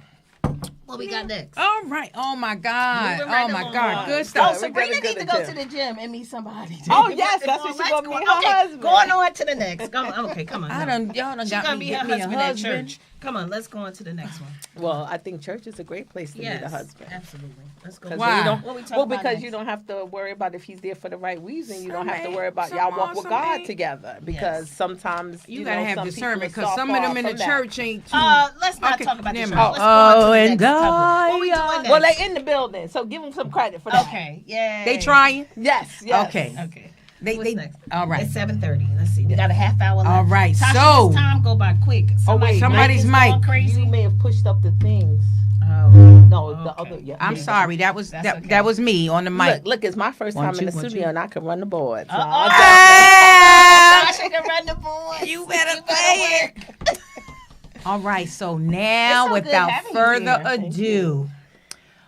S2: What we got next?
S3: All right. Oh, my God. Oh, my God. Good stuff.
S2: Sabrina need to go to the gym and meet somebody.
S4: Oh, yes. That's what she's going to meet her husband.
S2: Going on to the next. Okay, come on.
S3: Y'all done got me a husband
S2: at church. Come on, let's go on to the next one.
S4: Well, I think church is a great place to meet a husband.
S2: Absolutely. Let's go.
S4: 'Cause
S3: Why?
S4: then you don't-
S2: What we talking
S4: well,
S2: about
S4: because
S2: next?
S4: you don't have to worry about if he's there for the right reason. You don't have to
S3: Some
S4: worry about
S3: ain't-
S4: y'all
S3: some
S4: walk
S3: are,
S4: with
S3: some
S4: God
S3: ain't.
S4: together. Because sometimes
S3: You gotta
S4: know,
S3: have
S4: some
S3: discernment
S4: people are
S3: because
S4: so
S3: some of
S4: far
S3: them in the
S4: from that.
S3: church ain't too.
S2: Let's not
S3: Okay,
S2: talk about the
S3: never
S2: church.
S3: mind.
S2: Let's go on to the
S3: and
S2: next couple. What we doing next?
S4: Well, they in the building, so give them some credit for that.
S2: Okay. Yay.
S3: They trying.
S4: Yes.
S3: Okay.
S2: Okay.
S3: They
S2: What's
S3: they.
S2: next?
S3: All right.
S2: It's 7:30. Let's see. We got a half hour left.
S3: All right,
S2: Tasha,
S3: so-
S2: this time go by quick.
S4: wait,
S3: somebody's
S2: is
S3: mic.
S2: going crazy.
S4: You may have pushed up the things.
S2: Oh.
S4: No, the
S2: Okay.
S4: other. Yeah.
S3: I'm
S4: yeah.
S3: sorry. That was
S2: That's
S3: that,
S2: okay.
S3: that was me on the mic.
S4: Look, it's my first time
S3: 1, 2,
S4: in the
S3: 1, 2.
S4: studio, and I can run the board. So
S3: Ah!
S2: Tasha can run the board.
S3: You better say it. All right, so now
S2: It's so good
S3: without
S2: having you
S3: further
S2: here.
S4: Thank
S3: ado,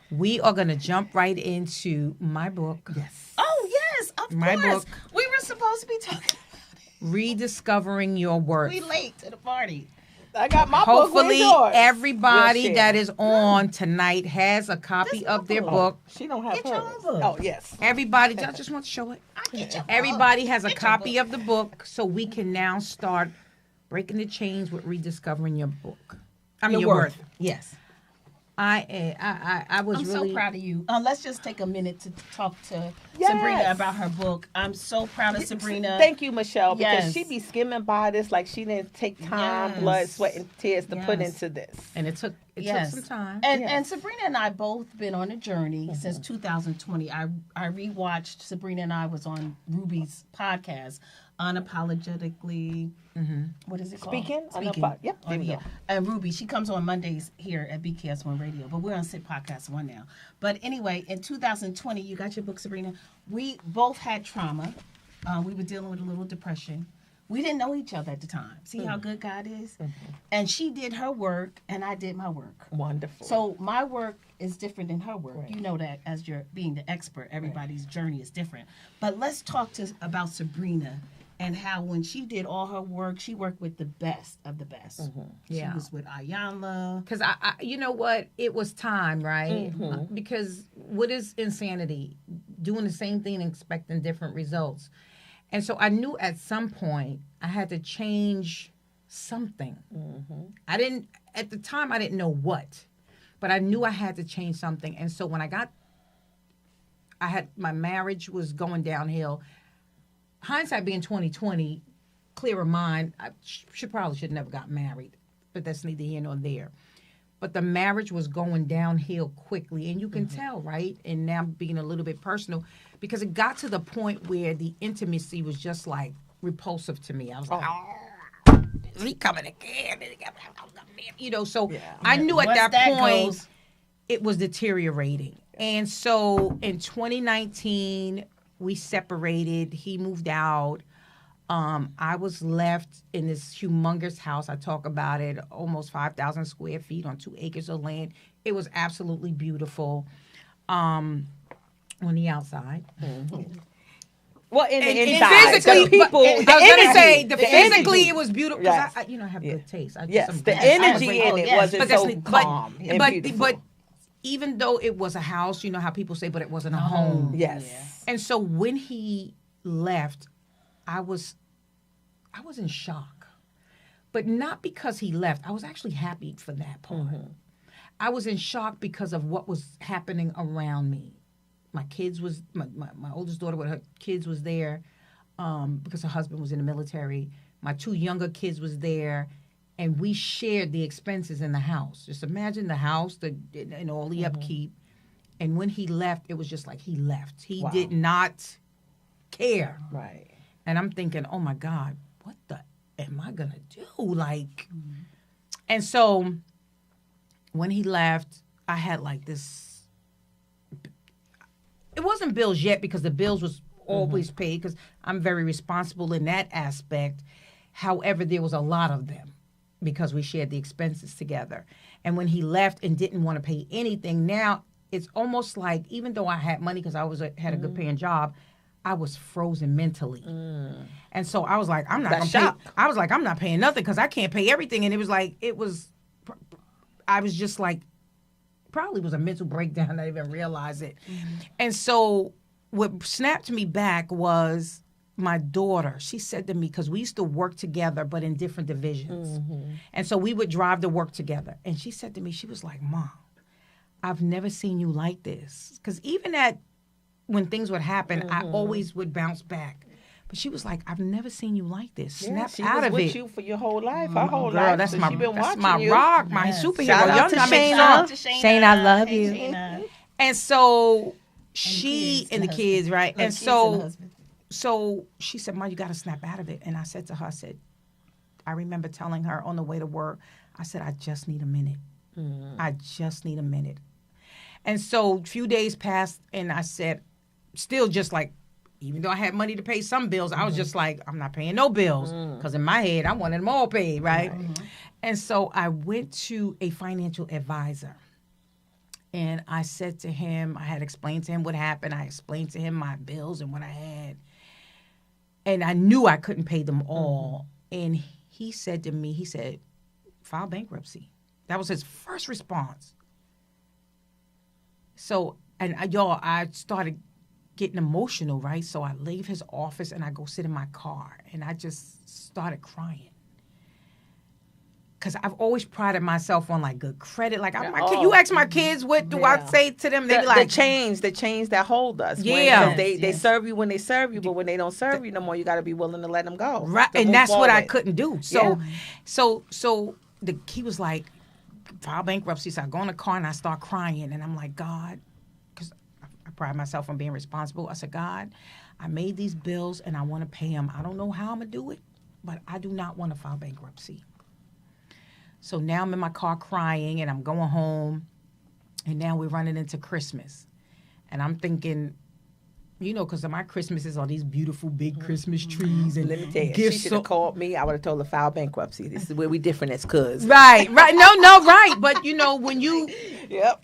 S3: we are going to jump right into my book,
S2: Oh yes, of
S3: My
S2: course.
S3: book.
S2: We were supposed to be talking.
S3: Rediscovering Your Worth.
S2: We late to the party.
S4: I got my book.
S3: Hopefully,
S4: Where's yours?
S3: everybody
S4: We'll share.
S3: that is on tonight has a copy
S2: This
S3: of their
S2: book.
S3: book.
S4: She don't have
S2: Get your
S4: hers.
S2: own book.
S4: Oh yes.
S3: Everybody, I just want to show it.
S2: I get your
S3: Everybody has a
S2: Get your
S3: copy
S2: book.
S3: of the book, so we can now start breaking the chains with rediscovering your book. I mean, your worth.
S2: Yes.
S3: I was
S2: I'm
S3: really
S2: so proud of you. Let's just take a minute to talk to
S4: Yes.
S2: Sabrina about her book. I'm so proud of Sabrina.
S4: Thank you, Michelle, because
S2: Yes.
S4: she be skimming by this like she didn't take time,
S2: Yes.
S4: blood, sweat, and tears to put
S2: Yes.
S4: into this.
S3: and it took
S2: Yes.
S3: some time.
S2: And
S4: Yes.
S2: and Sabrina and I both been on a journey since 2020. I rewatched Sabrina and I was on Ruby's podcast, unapologetically. What is it called?
S4: Speaking?
S2: Speaking.
S4: Yep, there we
S2: Yeah.
S4: go.
S2: And Ruby, she comes on Mondays here at BKS1 Radio, but we're on Sit Podcast 1 now. But anyway, in 2020, you got your book, Sabrina. We both had trauma. We were dealing with a little depression. We didn't know each other at the time. See how good God is? And she did her work, and I did my work.
S4: Wonderful.
S2: So my work is different than her work.
S4: Right.
S2: You know that as you're being the expert, everybody's journey is different. But let's talk about Sabrina and how when she did all her work, she worked with the best of the best. She
S3: Yeah.
S2: was with Ayanla.
S3: Because I, you know what? It was time, right?
S2: Mm-hmm.
S3: Because what is insanity? Doing the same thing and expecting different results. And so I knew at some point I had to change something. I didn't, at the time, I didn't know what, but I knew I had to change something. And so when my marriage was going downhill. Hindsight being 2020, clear of mind, I probably should have never got married, but that's neither here nor there. But the marriage was going downhill quickly, and you can tell, right? And now being a little bit personal, because it got to the point where the intimacy was just like repulsive to me. I was like, oh, is he coming again? You know, so I knew at
S2: Once
S3: that
S2: that
S3: point
S2: goes-
S3: it was deteriorating. And so in 2019, we separated. He moved out. I was left in this humongous house. I talk about it, almost 5,000 square feet on 2 acres of land. It was absolutely beautiful on the outside.
S4: well, in the
S3: And
S4: inside,
S3: physically,
S4: the people,
S3: I was gonna say
S4: the
S3: physically
S4: energy.
S3: it was beautiful because
S4: Yes.
S3: I have
S4: Yeah.
S3: good taste. I
S4: Yes,
S3: some
S4: the
S3: good-
S4: energy
S2: Oh,
S4: in it
S2: yes.
S4: wasn't
S3: But that's
S4: so
S3: the-
S4: calm and beautiful.
S3: but even though it was a house, you know how people say, but it wasn't a home.
S4: yes.
S3: And so when he left, I was in shock. But not because he left. I was actually happy for that part. I was in shock because of what was happening around me. My kids was my oldest daughter with her kids was there because her husband was in the military. My 2 younger kids was there, and we shared the expenses in the house. Just imagine the house, and all the upkeep. And when he left, it was just like he left. He did not care.
S4: Right.
S3: And I'm thinking, oh my God, what the am I gonna do? Like, and so when he left, I had like this. It wasn't bills yet because the bills was always paid because I'm very responsible in that aspect. However, there was a lot of them because we shared the expenses together. And when he left and didn't want to pay anything, now it's almost like even though I had money because I had a good paying job, I was frozen mentally. And so I was like, I'm not
S4: That
S3: gonna
S4: shock.
S3: pay. I was like, I'm not paying nothing because I can't pay everything. And I was just like, probably was a mental breakdown. I didn't even realize it. And so what snapped me back was my daughter, she said to me, because we used to work together, but in different divisions. And so we would drive to work together. And she said to me, she was like, Mom, I've never seen you like this. Because even when things would happen, I always would bounce back. But she was like, I've never seen you like this. Snap
S4: she
S3: out
S4: was
S3: of
S4: with
S3: it.
S4: you for your whole life, her whole
S3: Girl,
S4: life.
S3: that's
S4: so
S3: my,
S4: she been
S3: that's
S4: watching
S3: my
S4: you.
S3: rock, my
S2: Yes.
S3: superhero.
S4: Shout out to
S3: Young
S4: Shayna.
S3: Shayna, I love
S2: Hey,
S3: you.
S2: Shayna.
S3: And so
S2: kids,
S3: and the
S2: the
S3: kids, right?
S2: Look,
S3: And
S2: kids
S3: so,
S2: the husband.
S3: so she said, Ma, you got to snap out of it. And I said to her, I remember telling her on the way to work, I said, I just need a minute. I just need a minute. And so a few days passed, and I said, still just like, even though I had money to pay some bills, I was just like, I'm not paying no bills. Because in my head, I wanted them all paid, right? And so I went to a financial advisor. And I said to him, I had explained to him what happened. I explained to him my bills and what I had. And I knew I couldn't pay them all. And he said to me, he said, file bankruptcy. That was his first response. So, and I started getting emotional, right? So I leave his office and I go sit in my car and I just started crying. Because I've always prided myself on like good credit. Like you ask my kids, what do I say to them? They be like,
S4: the chains that hold us.
S3: Yeah.
S4: When, they serve you when they serve you, but when they don't serve you no more, you got to be willing to let them go.
S3: Right,
S4: to
S3: and
S4: move
S3: that's what I
S4: forward.
S3: couldn't do. So he was like, file bankruptcy. So I go in the car and I start crying, and I'm like, God, because I pride myself on being responsible. I said, God, I made these bills and I want to pay them. I don't know how I'm gonna do it, but I do not want to file bankruptcy. So now I'm in my car crying, and I'm going home, and now we're running into Christmas, and I'm thinking, because my Christmases are these beautiful big Christmas trees and
S4: Let me tell you,
S3: gifts.
S4: she should have called me. I would have told her file bankruptcy. This is where we different as cuz.
S3: Right. No, right. But when you,
S4: Yep.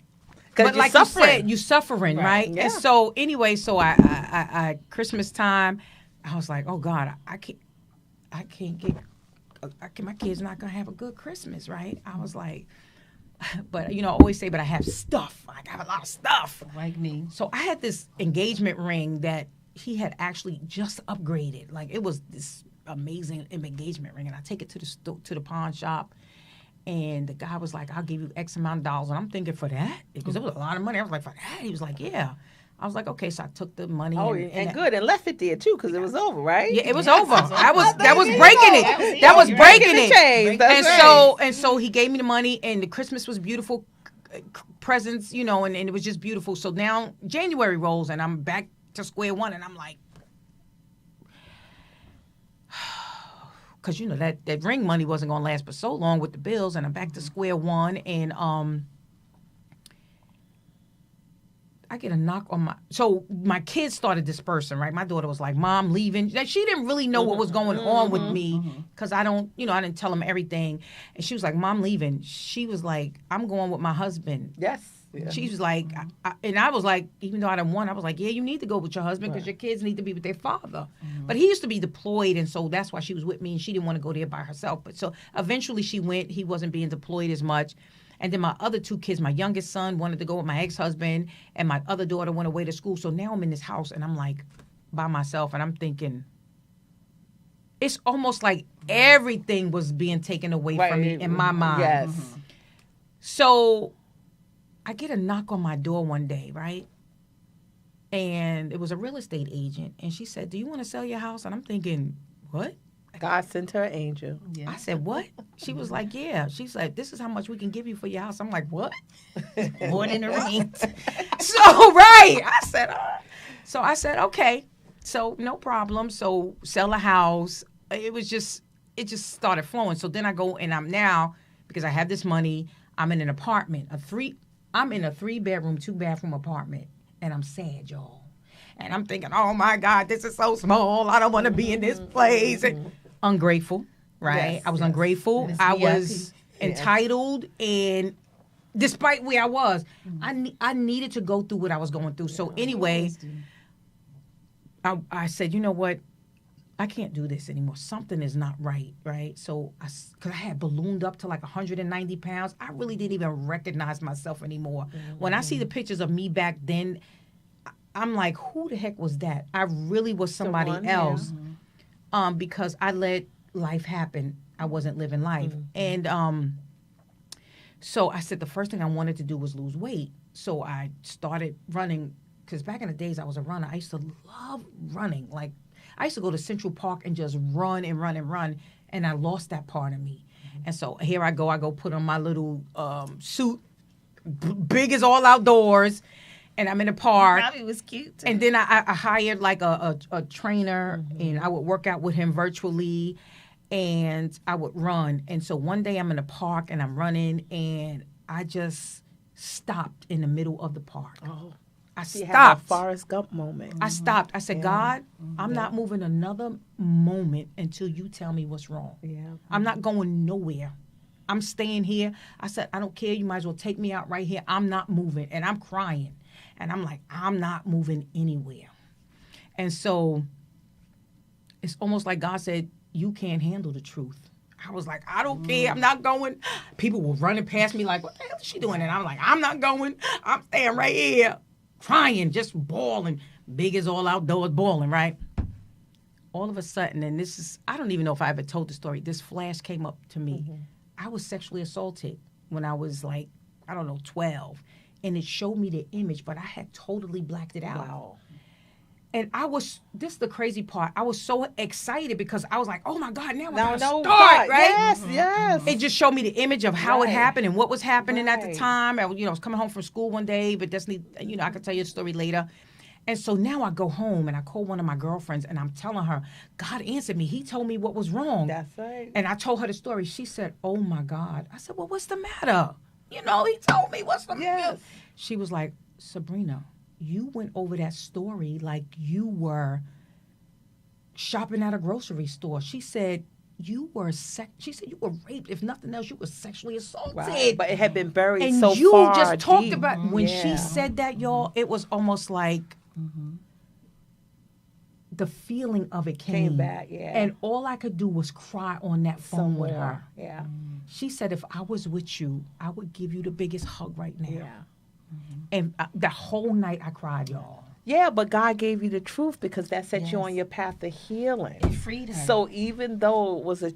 S3: but like
S4: suffering.
S3: you said, you suffering, right?
S4: Yeah.
S3: And so anyway, I Christmas time, I was like, oh God, I can't get. My kids not gonna have a good Christmas, right? I was like, but I always say, but I have stuff. I have a lot of stuff.
S2: Like me.
S3: So I had this engagement ring that he had actually just upgraded. Like it was this amazing engagement ring, and I take it to the pawn shop, and the guy was like, "I'll give you X amount of dollars," and I'm thinking, for that, because it was a lot of money. I was like, for that? He was like, yeah. I was like, okay, so I took the money.
S4: Oh, and good, and left it there too, because it was over, right?
S3: Yeah, it was over. That was breaking it. That was breaking it.
S4: Chains. That's
S3: And so he gave me the money, and the Christmas was beautiful, presents, and it was just beautiful. So now January rolls, and I'm back to square one, and I'm like, because that ring money wasn't gonna last but so long with the bills, and I'm back to square one, and I get a knock on so my kids started dispersing, right? My daughter was like, Mom, leaving. She didn't really know what was going on with me, because I didn't tell them everything. And she was like, Mom, leaving. She was like, I'm going with my husband.
S4: Yes. Yeah.
S3: She was like, and I was like, even though I didn't want, I was like, yeah, you need to go with your husband, because your kids need to be with their father. But he used to be deployed, and so that's why she was with me, and she didn't want to go there by herself. But so eventually she went. He wasn't being deployed as much. And then my other two kids, my youngest son wanted to go with my ex-husband, and my other daughter went away to school. So now I'm in this house, and I'm like by myself, and I'm thinking, it's almost like everything was being taken away from me in my mind.
S4: Yes.
S3: So I get a knock on my door one day, right? And it was a real estate agent, and she said, do you want to sell your house? And I'm thinking, what?
S4: God sent her an angel.
S2: Yeah.
S3: I said, what? She was like, yeah. She's like, this is how much we can give you for your house. I'm like, what?
S2: More than a ring.
S3: So, right. I said, okay. So, no problem. So, sell a house. It just started flowing. So then I go, and I'm now, because I have this money, I'm in an apartment, I'm in a 3-bedroom, 2-bathroom apartment, and I'm sad, y'all. And I'm thinking, oh my God, this is so small. I don't want to be in this place. And ungrateful, right?
S4: Yes,
S3: I was ungrateful.
S2: Miss
S3: I
S2: VIP.
S3: was entitled, and despite where I was, I needed to go through what I was going through. So anyway, I said, you know what? I can't do this anymore. Something is not right, right? So, because I had ballooned up to like 190 pounds, I really didn't even recognize myself anymore. When I see the pictures of me back then, I'm like, who the heck was that? I really was somebody
S4: Someone,
S3: else, because I let life happen. I wasn't living life. And so I said the first thing I wanted to do was lose weight. So I started running, because back in the days I was a runner. I used to love running. Like, I used to go to Central Park and just run and run and run, and I lost that part of me. And so here I go put on my little suit, big as all outdoors, and I'm in the park.
S2: Probably was cute. Too.
S3: And then I hired like a trainer, and I would work out with him virtually, and I would run. And so one day I'm in the park and I'm running, and I just stopped in the middle of the park.
S4: Oh.
S3: I
S4: She had a
S3: stopped.
S4: Forrest Gump moment.
S3: I stopped. I said, God, I'm not moving another moment until you tell me what's wrong.
S4: Yeah.
S3: I'm not going nowhere. I'm staying here. I said, I don't care. You might as well take me out right here. I'm not moving. And I'm crying. And I'm like, I'm not moving anywhere. And so it's almost like God said, you can't handle the truth. I was like, I don't care. I'm not going. People were running past me like, what the hell is she doing? And I'm like, I'm not going. I'm staying right here. Crying, just bawling, big as all outdoors, bawling, right? All of a sudden, and this is, I don't even know if I ever told the story, this flash came up to me. I was sexually assaulted when I was like, I don't know, 12. And it showed me the image, but I had totally blacked it out.
S4: Wow.
S3: And this is the crazy part. I was so excited because I was like, oh my God, now I
S4: Now,
S3: gotta
S4: no,
S3: start,
S4: God,
S3: right?
S4: Yes.
S3: It just showed me the image of how it
S4: Right.
S3: happened and what was happening at the
S4: Right.
S3: time. I was coming home from school one day, but I could tell you a story later. And so now I go home and I call one of my girlfriends and I'm telling her, God answered me. He told me what was wrong.
S4: That's right.
S3: And I told her the story. She said, oh my God. I said, well, what's the matter? He told me what's the matter.
S4: Yes.
S3: She was like, Sabrina, you went over that story like you were shopping at a grocery store. She said, you were raped. If nothing else, you were sexually assaulted.
S4: Right. But it had been buried
S3: And
S4: so
S3: you
S4: far
S3: just talked
S4: deep.
S3: about when
S4: Yeah.
S3: she said that, y'all, it was almost like the feeling of it
S4: Came back, yeah.
S3: And all I could do was cry on that phone with her.
S4: Somewhere. Yeah.
S3: She said, if I was with you, I would give you the biggest hug right now.
S4: Yeah.
S3: And the whole night I cried, y'all.
S4: Yeah, but God gave you the truth because that set you
S2: Yes.
S4: on your path of healing.
S2: It freed her.
S4: So even though it was a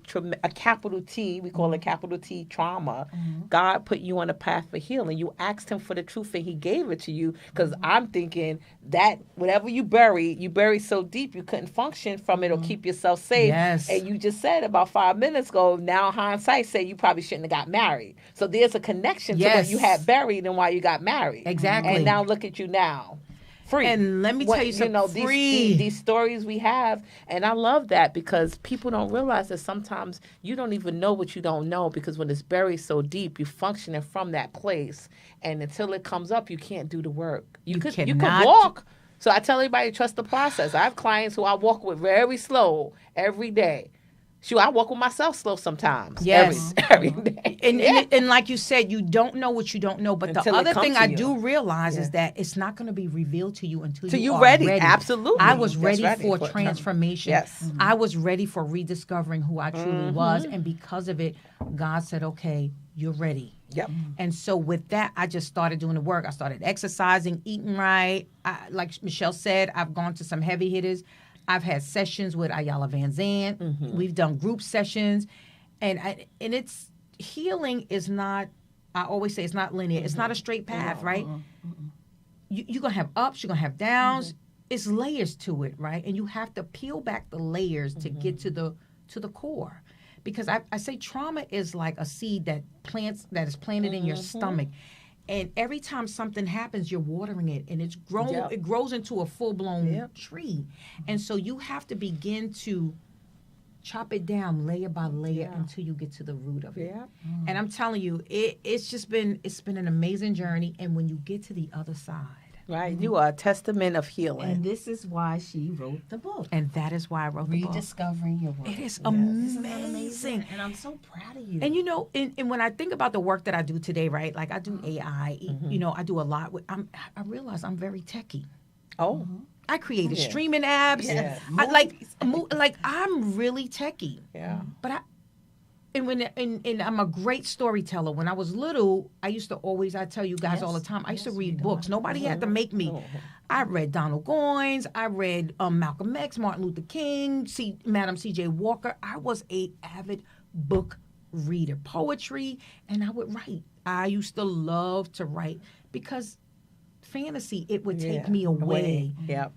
S4: capital T, we call it capital T trauma, God put you on a path for healing. You asked him for the truth and he gave it to you because I'm thinking that whatever you bury so deep you couldn't function from it or keep yourself safe.
S3: Yes.
S4: And you just said about 5 minutes ago, now hindsight say you probably shouldn't have got married. So there's a connection to what
S3: Yes.
S4: you had buried and why you got married.
S3: Exactly.
S4: And now look at you now. Free.
S3: And let me tell you something, free.
S4: These stories we have, and I love that because people don't realize that sometimes you don't even know what you don't know because when it's buried so deep, you're functioning from that place, and until it comes up, you can't do the work. You could
S3: cannot-
S4: walk. So I tell everybody trust the process. I have clients who I walk with very slow every day. Shoot, I walk with myself slow sometimes.
S3: Yes.
S4: Every day.
S3: And like you said, you don't know what you don't know. But
S4: Until
S3: the
S4: it
S3: other
S4: comes
S3: thing
S4: to
S3: I
S4: you.
S3: do realize
S4: Yeah.
S3: is that it's not going to be revealed to you until you
S4: you're
S3: are
S4: ready. Absolutely.
S3: I was
S4: That's
S3: ready for
S4: for
S3: transformation.
S4: Yes.
S3: I was ready for rediscovering who I truly was. And because of it, God said, okay, you're ready.
S4: Yep.
S3: And so with that, I just started doing the work. I started exercising, eating right. Like Michelle said, I've gone to some heavy hitters. I've had sessions with Ayala Van Zandt. We've done group sessions. And it's healing is not, I always say it's not linear. It's not a straight path, right? You're going to have ups, you're going to have downs. It's layers to it, right? And you have to peel back the layers to get to the core. Because I say trauma is like a seed that is planted in your stomach. And every time something happens, you're watering it, and it's grown.
S4: Yep.
S3: It grows into a full-blown tree. And so you have to begin to chop it down layer by layer until you get to the root of it.
S4: Yeah.
S3: And I'm telling you, it's been an amazing journey. And when you get to the other side,
S4: Right. You are a testament of healing.
S2: And this is why she wrote the book.
S3: and that is why I wrote the book.
S2: Rediscovering Your Worth.
S3: It is
S2: This is
S3: amazing.
S2: And I'm so proud of you.
S3: And and when I think about the work that I do today, right? Like I do AI, I do a lot with. I realize I'm very techie.
S4: Oh.
S3: I created
S4: Yeah.
S3: streaming apps.
S4: Yes.
S3: Like I'm really techie.
S4: Yeah.
S3: But I'm a great storyteller. When I was little, I used to I tell you guys all the time, I used to read books. Nobody had to make me. I read Donald Goines. I read Malcolm X, Martin Luther King, Madam C.J. Walker. I was a avid book reader, poetry, and I would write. I used to love to write because fantasy, it would take me away.
S4: Yep.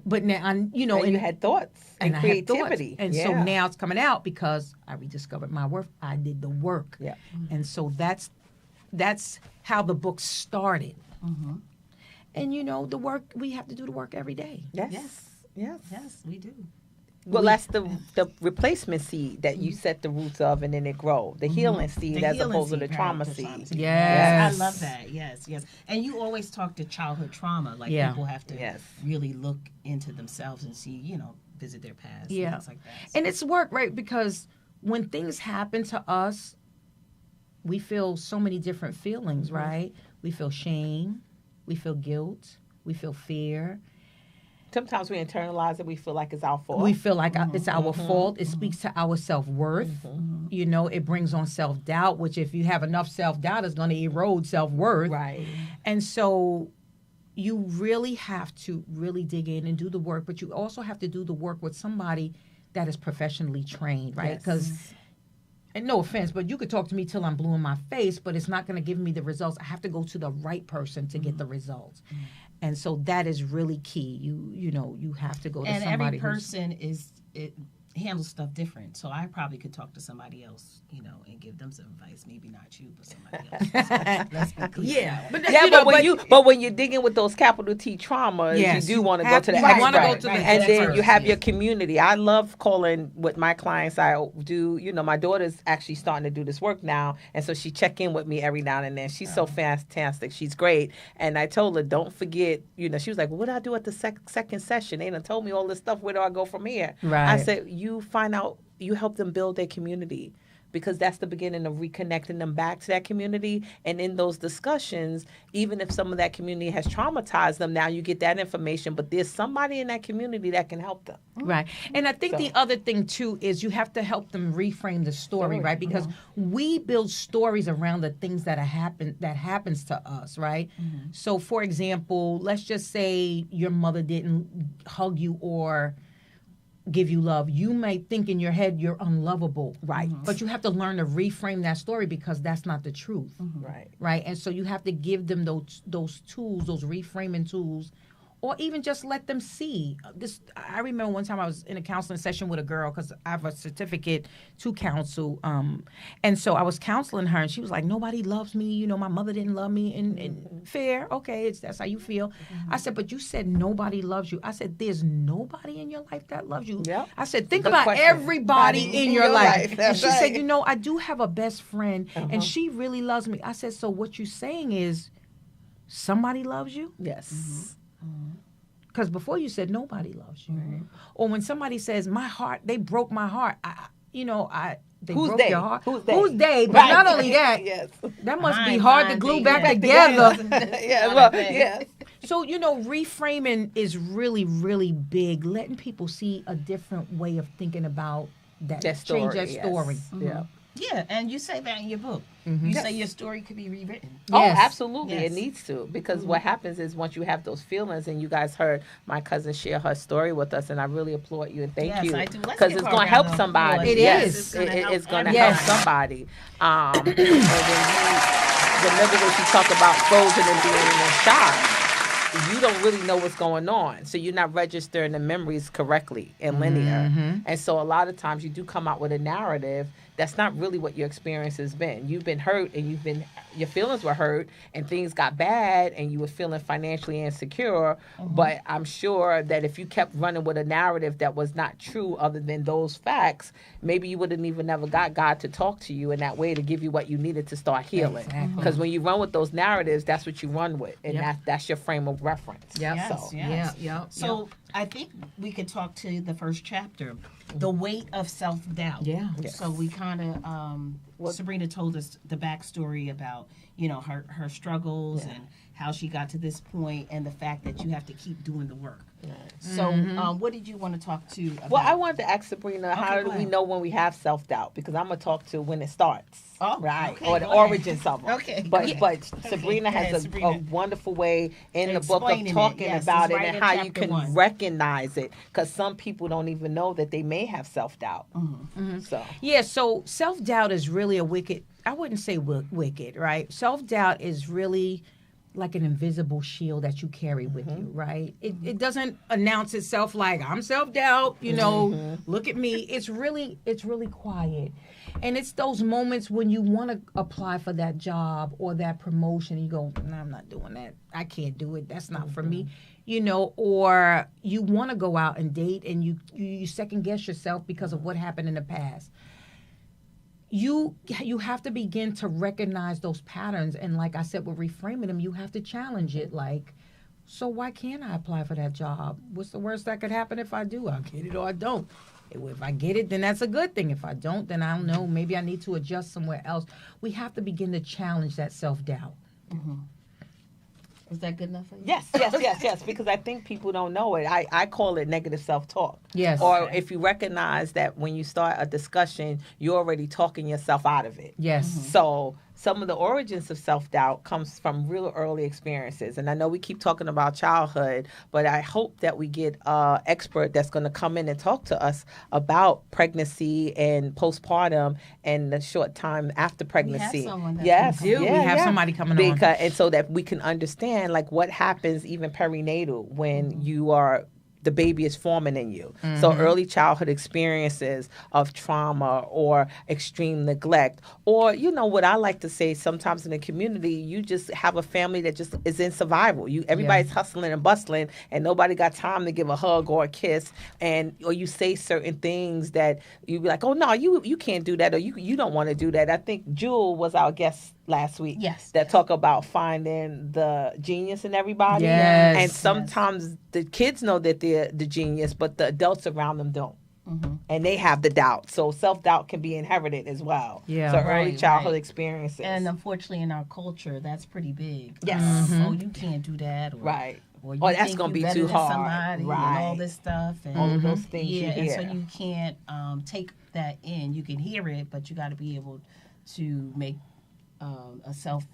S3: But now, and you
S4: had thoughts and
S3: I had thoughts.
S4: creativity.
S3: And so now it's coming out because I rediscovered my worth. I did the work.
S4: Yeah.
S3: And so that's how the book started.
S2: Mm-hmm.
S3: And the work, we have to do the work every day.
S4: Yes.
S2: Yes, we do.
S4: Well, that's the replacement seed that you set the roots of, and then it grow. The healing seed as opposed to the trauma seed.
S3: Yes.
S2: I love that. Yes. And you always talk to childhood trauma. Like people have to really look into themselves and see, visit their past. And things like that. So.
S3: And it's work, right? Because when things happen to us, we feel so many different feelings, right? We feel shame. We feel guilt. We feel fear.
S4: Sometimes we internalize it. We feel like it's our fault.
S3: We feel like it's our fault. It speaks to our self-worth. It brings on self-doubt, which if you have enough self-doubt, is going to erode self-worth.
S4: Right.
S3: And so you really have to really dig in and do the work, but you also have to do the work with somebody that is professionally trained, right? Because, and no offense, but you could talk to me till I'm blue in my face, but it's not going to give me the results. I have to go to the right person to get the results. And so that is really key. You have to go to somebody.
S2: And every person handles stuff different. So I probably could talk to somebody else, and give them some advice. Maybe not you, but somebody else. Let's be clear.
S4: But when you're digging with those capital T traumas, you do want to go to the expert. And then you have your community. I love calling with my clients. I do, my daughter's actually starting to do this work now. And so she check in with me every now and then. She's so fantastic. She's great. And I told her, don't forget, she was like, well, what do I do at the second session? They done told me all this stuff. Where do I go from here?
S3: Right.
S4: I said, you find out, you help them build their community, because that's the beginning of reconnecting them back to that community. And in those discussions, even if some of that community has traumatized them, now you get that information, but there's somebody in that community that can help them.
S3: Right. And I think the other thing too is you have to help them reframe the story, right? Because we build stories around the things that happens to us, right? So for example, let's just say your mother didn't hug you or give you love. You may think in your head you're unlovable, right? But you have to learn to reframe that story, because that's not the truth, right? And so you have to give them those tools, those reframing tools, or even just let them see this. I remember one time I was in a counseling session with a girl, because I have a certificate to counsel, and so I was counseling her, and she was like, nobody loves me, my mother didn't love me, and fair, okay, that's how you feel. I said, but you said nobody loves you. I said, there's nobody in your life that loves you. I said, think about everybody in your life. And she said, I do have a best friend, and she really loves me. I said, so what you're saying is somebody loves you?
S4: Yes.
S3: Because before you said nobody loves you. Or when somebody says, my heart, they broke my heart. They broke your heart. Who's they? But not only that, that must be hard to glue back together. So, reframing is really, really big. Letting people see a different way of thinking about that. Change that story.
S2: Yeah, and you say that in your book. You say your story could be rewritten.
S4: Oh, absolutely. It needs to, because what happens is once you have those feelings, and you guys heard my cousin share her story with us, and I really applaud you and thank you, because it's going to help somebody.
S3: It is.
S4: It's going to help somebody. And then remember when she talked about frozen and being in shock. You don't really know what's going on. So you're not registering the memories correctly and linear. And so a lot of times you do come out with a narrative that's not really what your experience has been. You've been hurt, and your feelings were hurt, and things got bad, and you were feeling financially insecure. But I'm sure that if you kept running with a narrative that was not true other than those facts, maybe you wouldn't even never got God to talk to you in that way to give you what you needed to start healing. Because when you run with those narratives, that's what you run with. And that's your frame of reference.
S2: So I think we could talk to the first chapter, the weight of self-doubt. So we kind of, Sabrina told us the backstory about, her struggles and how she got to this point, and the fact that you have to keep doing the work. So, what did you want to talk to about?
S4: Well, I wanted to ask Sabrina, how
S2: go
S4: do we
S2: ahead.
S4: know when we have self-doubt? Because I'm going to talk to when it starts.
S2: Oh,
S4: right.
S2: okay,
S4: Or the
S2: go ahead.
S4: origins of them.
S2: Okay, go
S4: But
S2: ahead.
S4: but Sabrina
S2: go ahead,
S4: has a
S2: Sabrina.
S4: wonderful way in the book of
S2: Explaining it.
S4: talking
S2: Yes,
S4: about
S2: it's
S4: it
S2: right
S4: and
S2: in
S4: how you
S2: chapter
S4: can
S2: 1.
S4: recognize it. Because some people don't even know that they may have self-doubt. So
S3: Yeah, so self-doubt is really a wicked, I wouldn't say wicked, right? Self-doubt is really like an invisible shield that you carry with you, right? It doesn't announce itself like I'm self-doubt, look at me. It's really quiet. And it's those moments when you want to apply for that job or that promotion and you go, no, I'm not doing that. I can't do it. That's not for me. Or you want to go out and date and you second guess yourself because of what happened in the past. You have to begin to recognize those patterns, and like I said, with reframing them, you have to challenge it. Like, so why can't I apply for that job? What's the worst that could happen if I do? I'll get it or I don't. If I get it, then that's a good thing. If I don't, then I don't know. Maybe I need to adjust somewhere else. We have to begin to challenge that self-doubt.
S2: Is that good enough for you?
S4: Yes. Because I think people don't know it. I call it negative self-talk.
S3: Yes.
S4: Or
S2: Okay.
S4: if you recognize that when you start a discussion, you're already talking yourself out of it.
S3: Yes.
S4: So some of the origins of self-doubt comes from real early experiences. And I know we keep talking about childhood, but I hope that we get an expert that's going to come in and talk to us about pregnancy and postpartum and the short time after pregnancy.
S2: someone that's
S4: Yes.
S2: gonna come.
S3: We have somebody coming on.
S4: Because, and so that we can understand like what happens even perinatal when you are the baby is forming in you. So early childhood experiences of trauma or extreme neglect, or what I like to say sometimes in the community, you just have a family that just is in survival. Everybody's hustling and bustling, and nobody got time to give a hug or a kiss, or you say certain things that you be like, oh no, you can't do that, or you don't want to do that. I think Jewel was our guest last week.
S2: Yes.
S4: That talk about finding the genius in everybody.
S3: Yes.
S4: And sometimes the kids know that they're the genius, but the adults around them don't. And they have the doubt. So self-doubt can be inherited as well.
S3: Yeah.
S4: So early
S2: Right,
S4: childhood
S2: right.
S4: experiences.
S2: And unfortunately, in our culture, that's pretty big.
S4: Yes.
S2: Oh, you can't do that. Or,
S4: Right.
S2: Or you
S4: Oh, that's
S2: think
S4: gonna
S2: you
S4: be
S2: better
S4: too
S2: than
S4: hard.
S2: somebody
S4: Right.
S2: And all this stuff. And
S4: all of those things you
S2: and
S4: hear.
S2: so you can't take that in. You can hear it, but you got to be able to make a self.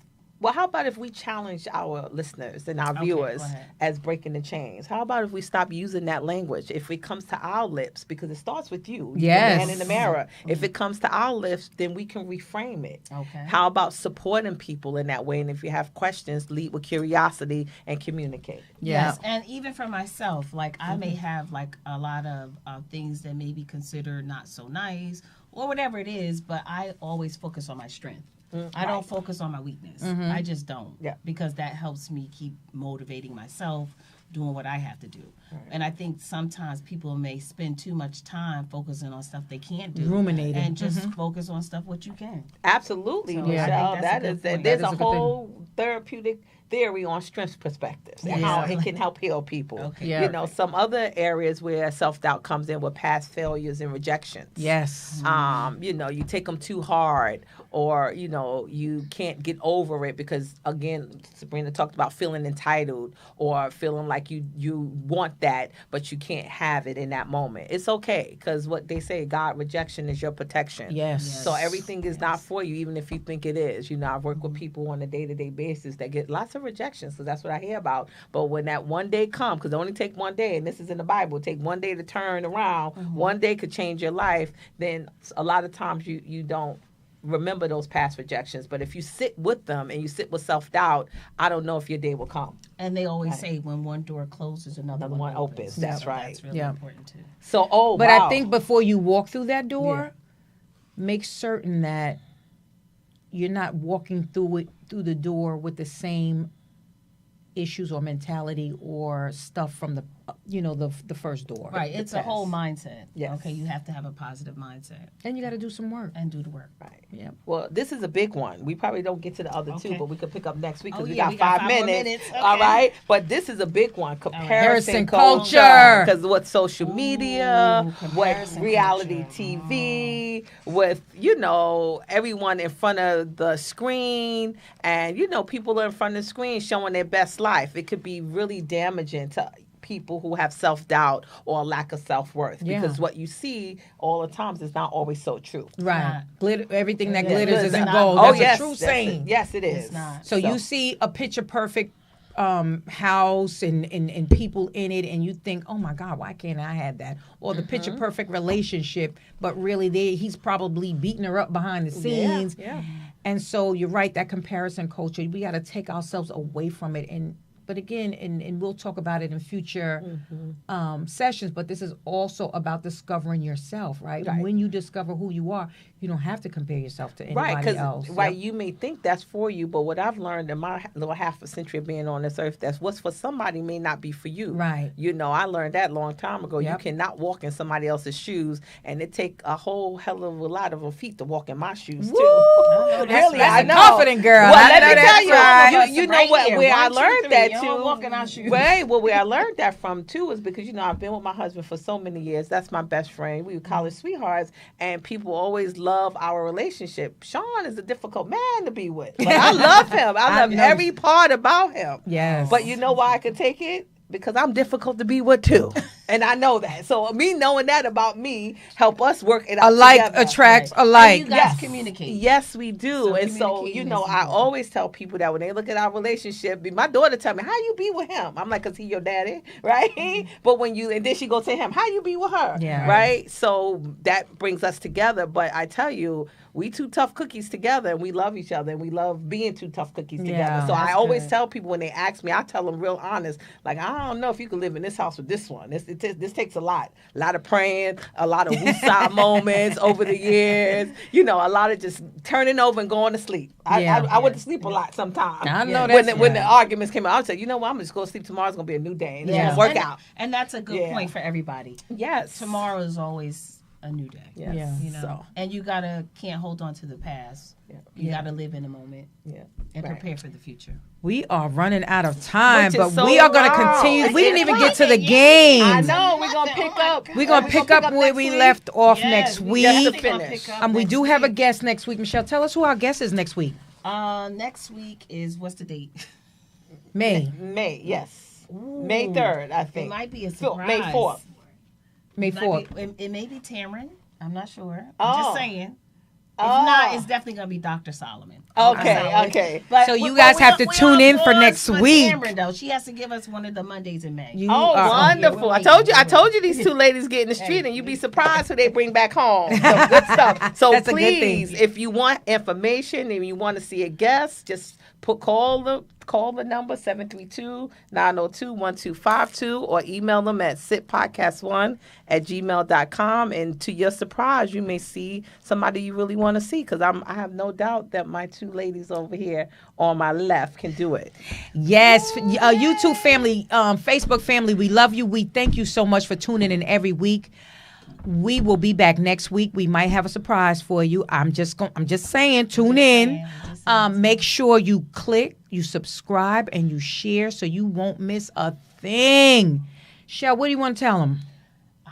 S4: Well, how about if we challenge our listeners and our
S2: Okay,
S4: viewers
S2: go ahead.
S4: as breaking the chains? How about if we stop using that language? If it comes to our lips, because it starts with you,
S3: Yes.
S4: the man in the mirror. If it comes to our lips, then we can reframe it.
S2: Okay.
S4: How about supporting people in that way? And if you have questions, lead with curiosity and communicate.
S3: Yeah.
S2: Yes, and even for myself, like I may have like a lot of things that may be considered not so nice or whatever it is, but I always focus on my strength. I don't focus on my weakness. I just don't.
S4: Yeah.
S2: Because that helps me keep motivating myself, doing what I have to do. And I think sometimes people may spend too much time focusing on stuff they can't do.
S3: Ruminating.
S2: And just focus on stuff what you can.
S4: Absolutely,
S2: So,
S3: yeah, I
S4: Michelle.
S2: think that's a
S4: That
S2: good
S4: is
S2: point.
S4: there's
S3: That is
S4: a
S3: a good thing.
S4: whole therapeutic theory on strength perspectives and how it can help heal people.
S2: Okay.
S3: Yeah.
S4: Some other areas where self-doubt comes in with past failures and rejections.
S3: Yes.
S4: You take them too hard, or you can't get over it because, again, Sabrina talked about feeling entitled or feeling like you want that but you can't have it in that moment. It's okay, because what they say, God, rejection is your protection.
S3: Yes.
S4: So everything is not for you, even if you think it is. I've worked with people on a day-to-day basis that get lots of rejections, so that's what I hear about. But when that one day comes, because it only take one day, and this is in the Bible, take one day to turn around, one day could change your life, then a lot of times you don't remember those past rejections. But if you sit with them and you sit with self-doubt, I don't know if your day will come.
S2: And they always say when one door closes, another one opens.
S4: That's
S2: So
S4: right.
S2: That's really
S3: Yeah.
S2: important too.
S4: So,
S3: But
S4: wow.
S3: I think before you walk through that door, make certain that you're not walking through the door with the same issues or mentality or stuff from the the first door.
S2: Right. It's a whole mindset.
S4: Yes.
S2: Okay. You have to have a positive mindset
S3: And you got to do some work.
S2: and do the work.
S4: Right.
S3: Yeah.
S4: Well, this is a big one. We probably don't get to the other two,
S2: Okay.
S4: but we could pick up next week because
S2: Oh,
S4: we got 5
S2: more
S4: minutes.
S2: Okay.
S4: All right. But this is a big one.
S3: Comparison
S4: Comparison
S3: culture.
S4: culture. Because what social media,
S2: Ooh,
S4: what
S2: comparison
S4: reality
S2: culture.
S4: TV, with, everyone in front of the screen. And, people are in front of the screen showing their best life. It could be really damaging to people who have self-doubt or a lack of self-worth,
S3: Yeah.
S4: because what you see all the times is not always so true.
S3: Right. Glitter, everything that
S2: Yeah.
S3: glitters
S2: It's
S3: isn't
S2: not.
S3: gold.
S4: Oh,
S3: That's
S4: yes,
S3: a true
S4: that's
S3: saying.
S4: Yes, it is.
S2: It's not.
S3: So you see a picture perfect house and people in it, and you think, oh my God, why can't I have that? Or the picture perfect relationship, but really he's probably beating her up behind the scenes.
S4: Yeah.
S3: And so you're right, that comparison culture, we got to take ourselves away from it. But again, and we'll talk about it in future sessions, but this is also about discovering yourself, right?
S4: Right.
S3: When you discover who you are, you don't have to compare yourself to anybody else.
S4: Right,
S3: Yep.
S4: you may think that's for you, but what I've learned in my little half a century of being on this earth, that's what's for somebody may not be for you.
S3: Right.
S4: I learned that a long time ago.
S3: Yep.
S4: You cannot walk in somebody else's shoes, and it take a whole hell of a lot of feet to walk in my shoes too.
S3: Woo!
S4: Really,
S3: That's
S4: I
S3: a
S4: know.
S3: confident girl.
S4: Well,
S3: I
S4: let
S3: know
S4: me
S3: that's
S4: tell
S3: right.
S4: you, you know what? Where I learned that
S2: You
S4: too.
S2: don't walk in our shoes.
S4: Right. Well, where I learned that from too is because I've been with my husband for so many years. That's my best friend. We were college sweethearts, and people always love our relationship. Sean is a difficult man to be with, but I love him. I love
S3: know.
S4: every part about him.
S3: Yes.
S4: But you know why I can take it? Because I'm difficult to be with too, and I know that. So me knowing that about me help us work it out
S3: Alike
S4: together.
S3: attracts
S2: And
S3: alike.
S2: you guys communicate.
S4: Yes, we do.
S2: So
S4: And so,
S2: communicating is
S4: I
S2: important.
S4: always tell people that when they look at our relationship, my daughter tell me, how you be with him? I'm like, 'cause he your daddy, right? But and then she go to him, how you be with her?
S3: Yeah.
S4: Right? So that brings us together. But I tell you, we two tough cookies together, and we love each other, and we love being two tough cookies
S3: Yeah,
S4: together. So I
S2: that's
S4: always
S2: good.
S4: tell people when they ask me, I tell them real honest, like, I don't know if you can live in this house with this one. This takes a lot of praying, a lot of woosah moments over the years. A lot of just turning over and going to sleep. I went to sleep a lot sometimes.
S3: I know
S4: when
S3: that's
S4: when the
S3: right.
S4: arguments came out, I would say, I'm just going to sleep. Tomorrow's going to be a new day, and it's
S3: Yeah.
S4: going to work out.
S2: And that's a good
S4: Yeah.
S2: point for everybody.
S4: Yes.
S2: Tomorrow is always a new day.
S4: Yes.
S3: Yeah.
S4: So,
S2: And you can't hold on to the past.
S4: Yeah.
S2: You gotta live in the moment
S4: yeah.
S2: and
S4: Right.
S2: prepare for the future.
S3: We are running out of time,
S4: Which is
S3: but
S4: so
S3: we are going to
S4: wrong.
S3: continue. We didn't even get to the
S4: I
S3: games.
S4: know. We're going to pick up.
S3: We're going to pick up where
S4: next
S3: we
S4: week.
S3: left off
S2: Yes,
S3: next
S2: we
S3: week.
S4: Just to
S2: definitely gonna
S4: finish.
S2: pick up
S3: We
S2: next
S3: do have a
S2: week.
S3: guest next week. Michelle, tell us who our guest is next week.
S2: Next week is what's the date?
S3: May.
S4: May, yes. May 3rd, I think.
S2: It might be a
S4: Phil,
S2: surprise.
S4: May 4th.
S3: May
S2: It might
S3: 4th.
S2: be- It may be Tamron. I'm not sure.
S4: Oh.
S2: I'm just saying. If
S4: Oh.
S2: not, it's definitely gonna be Dr. Solomon.
S4: Okay,
S2: Solomon.
S4: okay.
S2: But
S3: So you guys have to tune in for next week.
S2: Tamron, though. She has to give us one of the Mondays in May.
S3: You
S4: Oh,
S3: are-
S4: wonderful!
S2: we're
S4: I told you.
S2: waiting.
S4: I told you these two ladies get in the street, and you'd be surprised who they bring back home. Some good stuff. So
S3: That's a good thing.
S4: please, if you want information and you want to see a guest, just call the number 732-902-1252 or email them at sitpodcast1@gmail.com. And to your surprise, you may see somebody you really want to see, because I have no doubt that my two ladies over here on my left can do it.
S3: Yes, YouTube family, Facebook family, we love you. We thank you so much for tuning in every week. We will be back next week. We might have a surprise for you. I'm just saying, tune in. Make sure you click, you subscribe, and you share so you won't miss a thing. Shell, what do you want to tell them?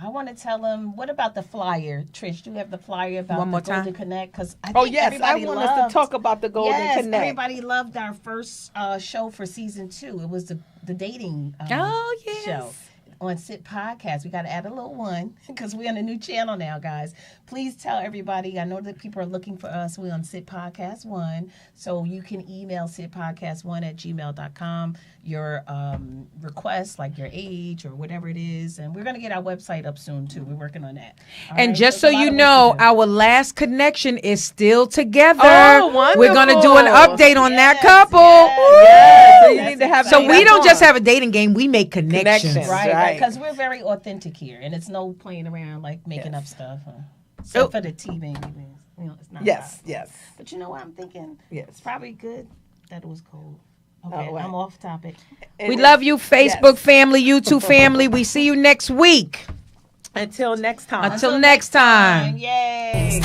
S2: I want to tell them, what about the flyer? Trish, do you have the flyer about
S3: One more
S2: the Golden
S3: time.
S2: Connect? Because I
S4: Oh
S2: think
S4: yes, I
S2: everybody
S4: want
S2: loved,
S4: us to talk about the Golden Connect.
S2: everybody loved our first show for season 2. It was the dating
S3: Oh, yes.
S2: show on Sit Podcast. We got to add a little one because we're on a new channel now, guys. Please tell everybody. I know that people are looking for us. We're on Sit Podcast 1. So you can email sitpodcast1@gmail.com your requests, like your age or whatever it is. And we're going to get our website up soon, too. We're working on that. All
S3: And
S2: right?
S3: just so
S2: There's a lot
S3: you
S2: of work
S3: know,
S2: to do.
S3: our last connection is still together.
S4: Oh,
S3: We're going to do an
S4: wonderful.
S3: update on that
S2: Yes,
S3: couple.
S4: Yes, so you
S2: That's
S4: need to have.
S3: So
S4: that
S3: we don't
S4: on.
S3: just have a dating game, we make connections.
S4: Connections.
S2: Right,
S4: Right.
S2: because we're very authentic here, and it's no playing around like making up stuff.
S4: Oh.
S2: Except for the tea, baby. It's not.
S4: Yes,
S2: about it.
S4: yes,
S2: But you know what I'm thinking?
S4: yes.
S2: It's probably good that it was cold. Okay,
S4: right.
S2: I'm off topic.
S3: We love you, Facebook family, YouTube family. We see you next week.
S4: Until next time.
S3: Until next time.
S2: Yay.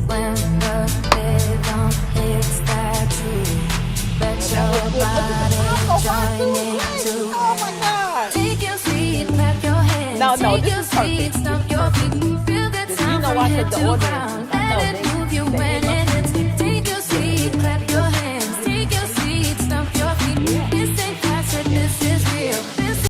S1: When the rhythm hits that groove, let your body join it too.
S4: Oh my God.
S1: Take your seat, clap your hands.
S4: No,
S1: Take
S4: this
S1: your
S4: is perfect.
S1: seat, stomp your feet. Feel that
S4: You
S1: sound
S4: know
S1: from
S4: I
S1: head
S4: said the
S1: to
S4: audience.
S1: ground.
S4: I know
S1: Let it
S4: they
S1: move you
S4: say
S1: when
S4: they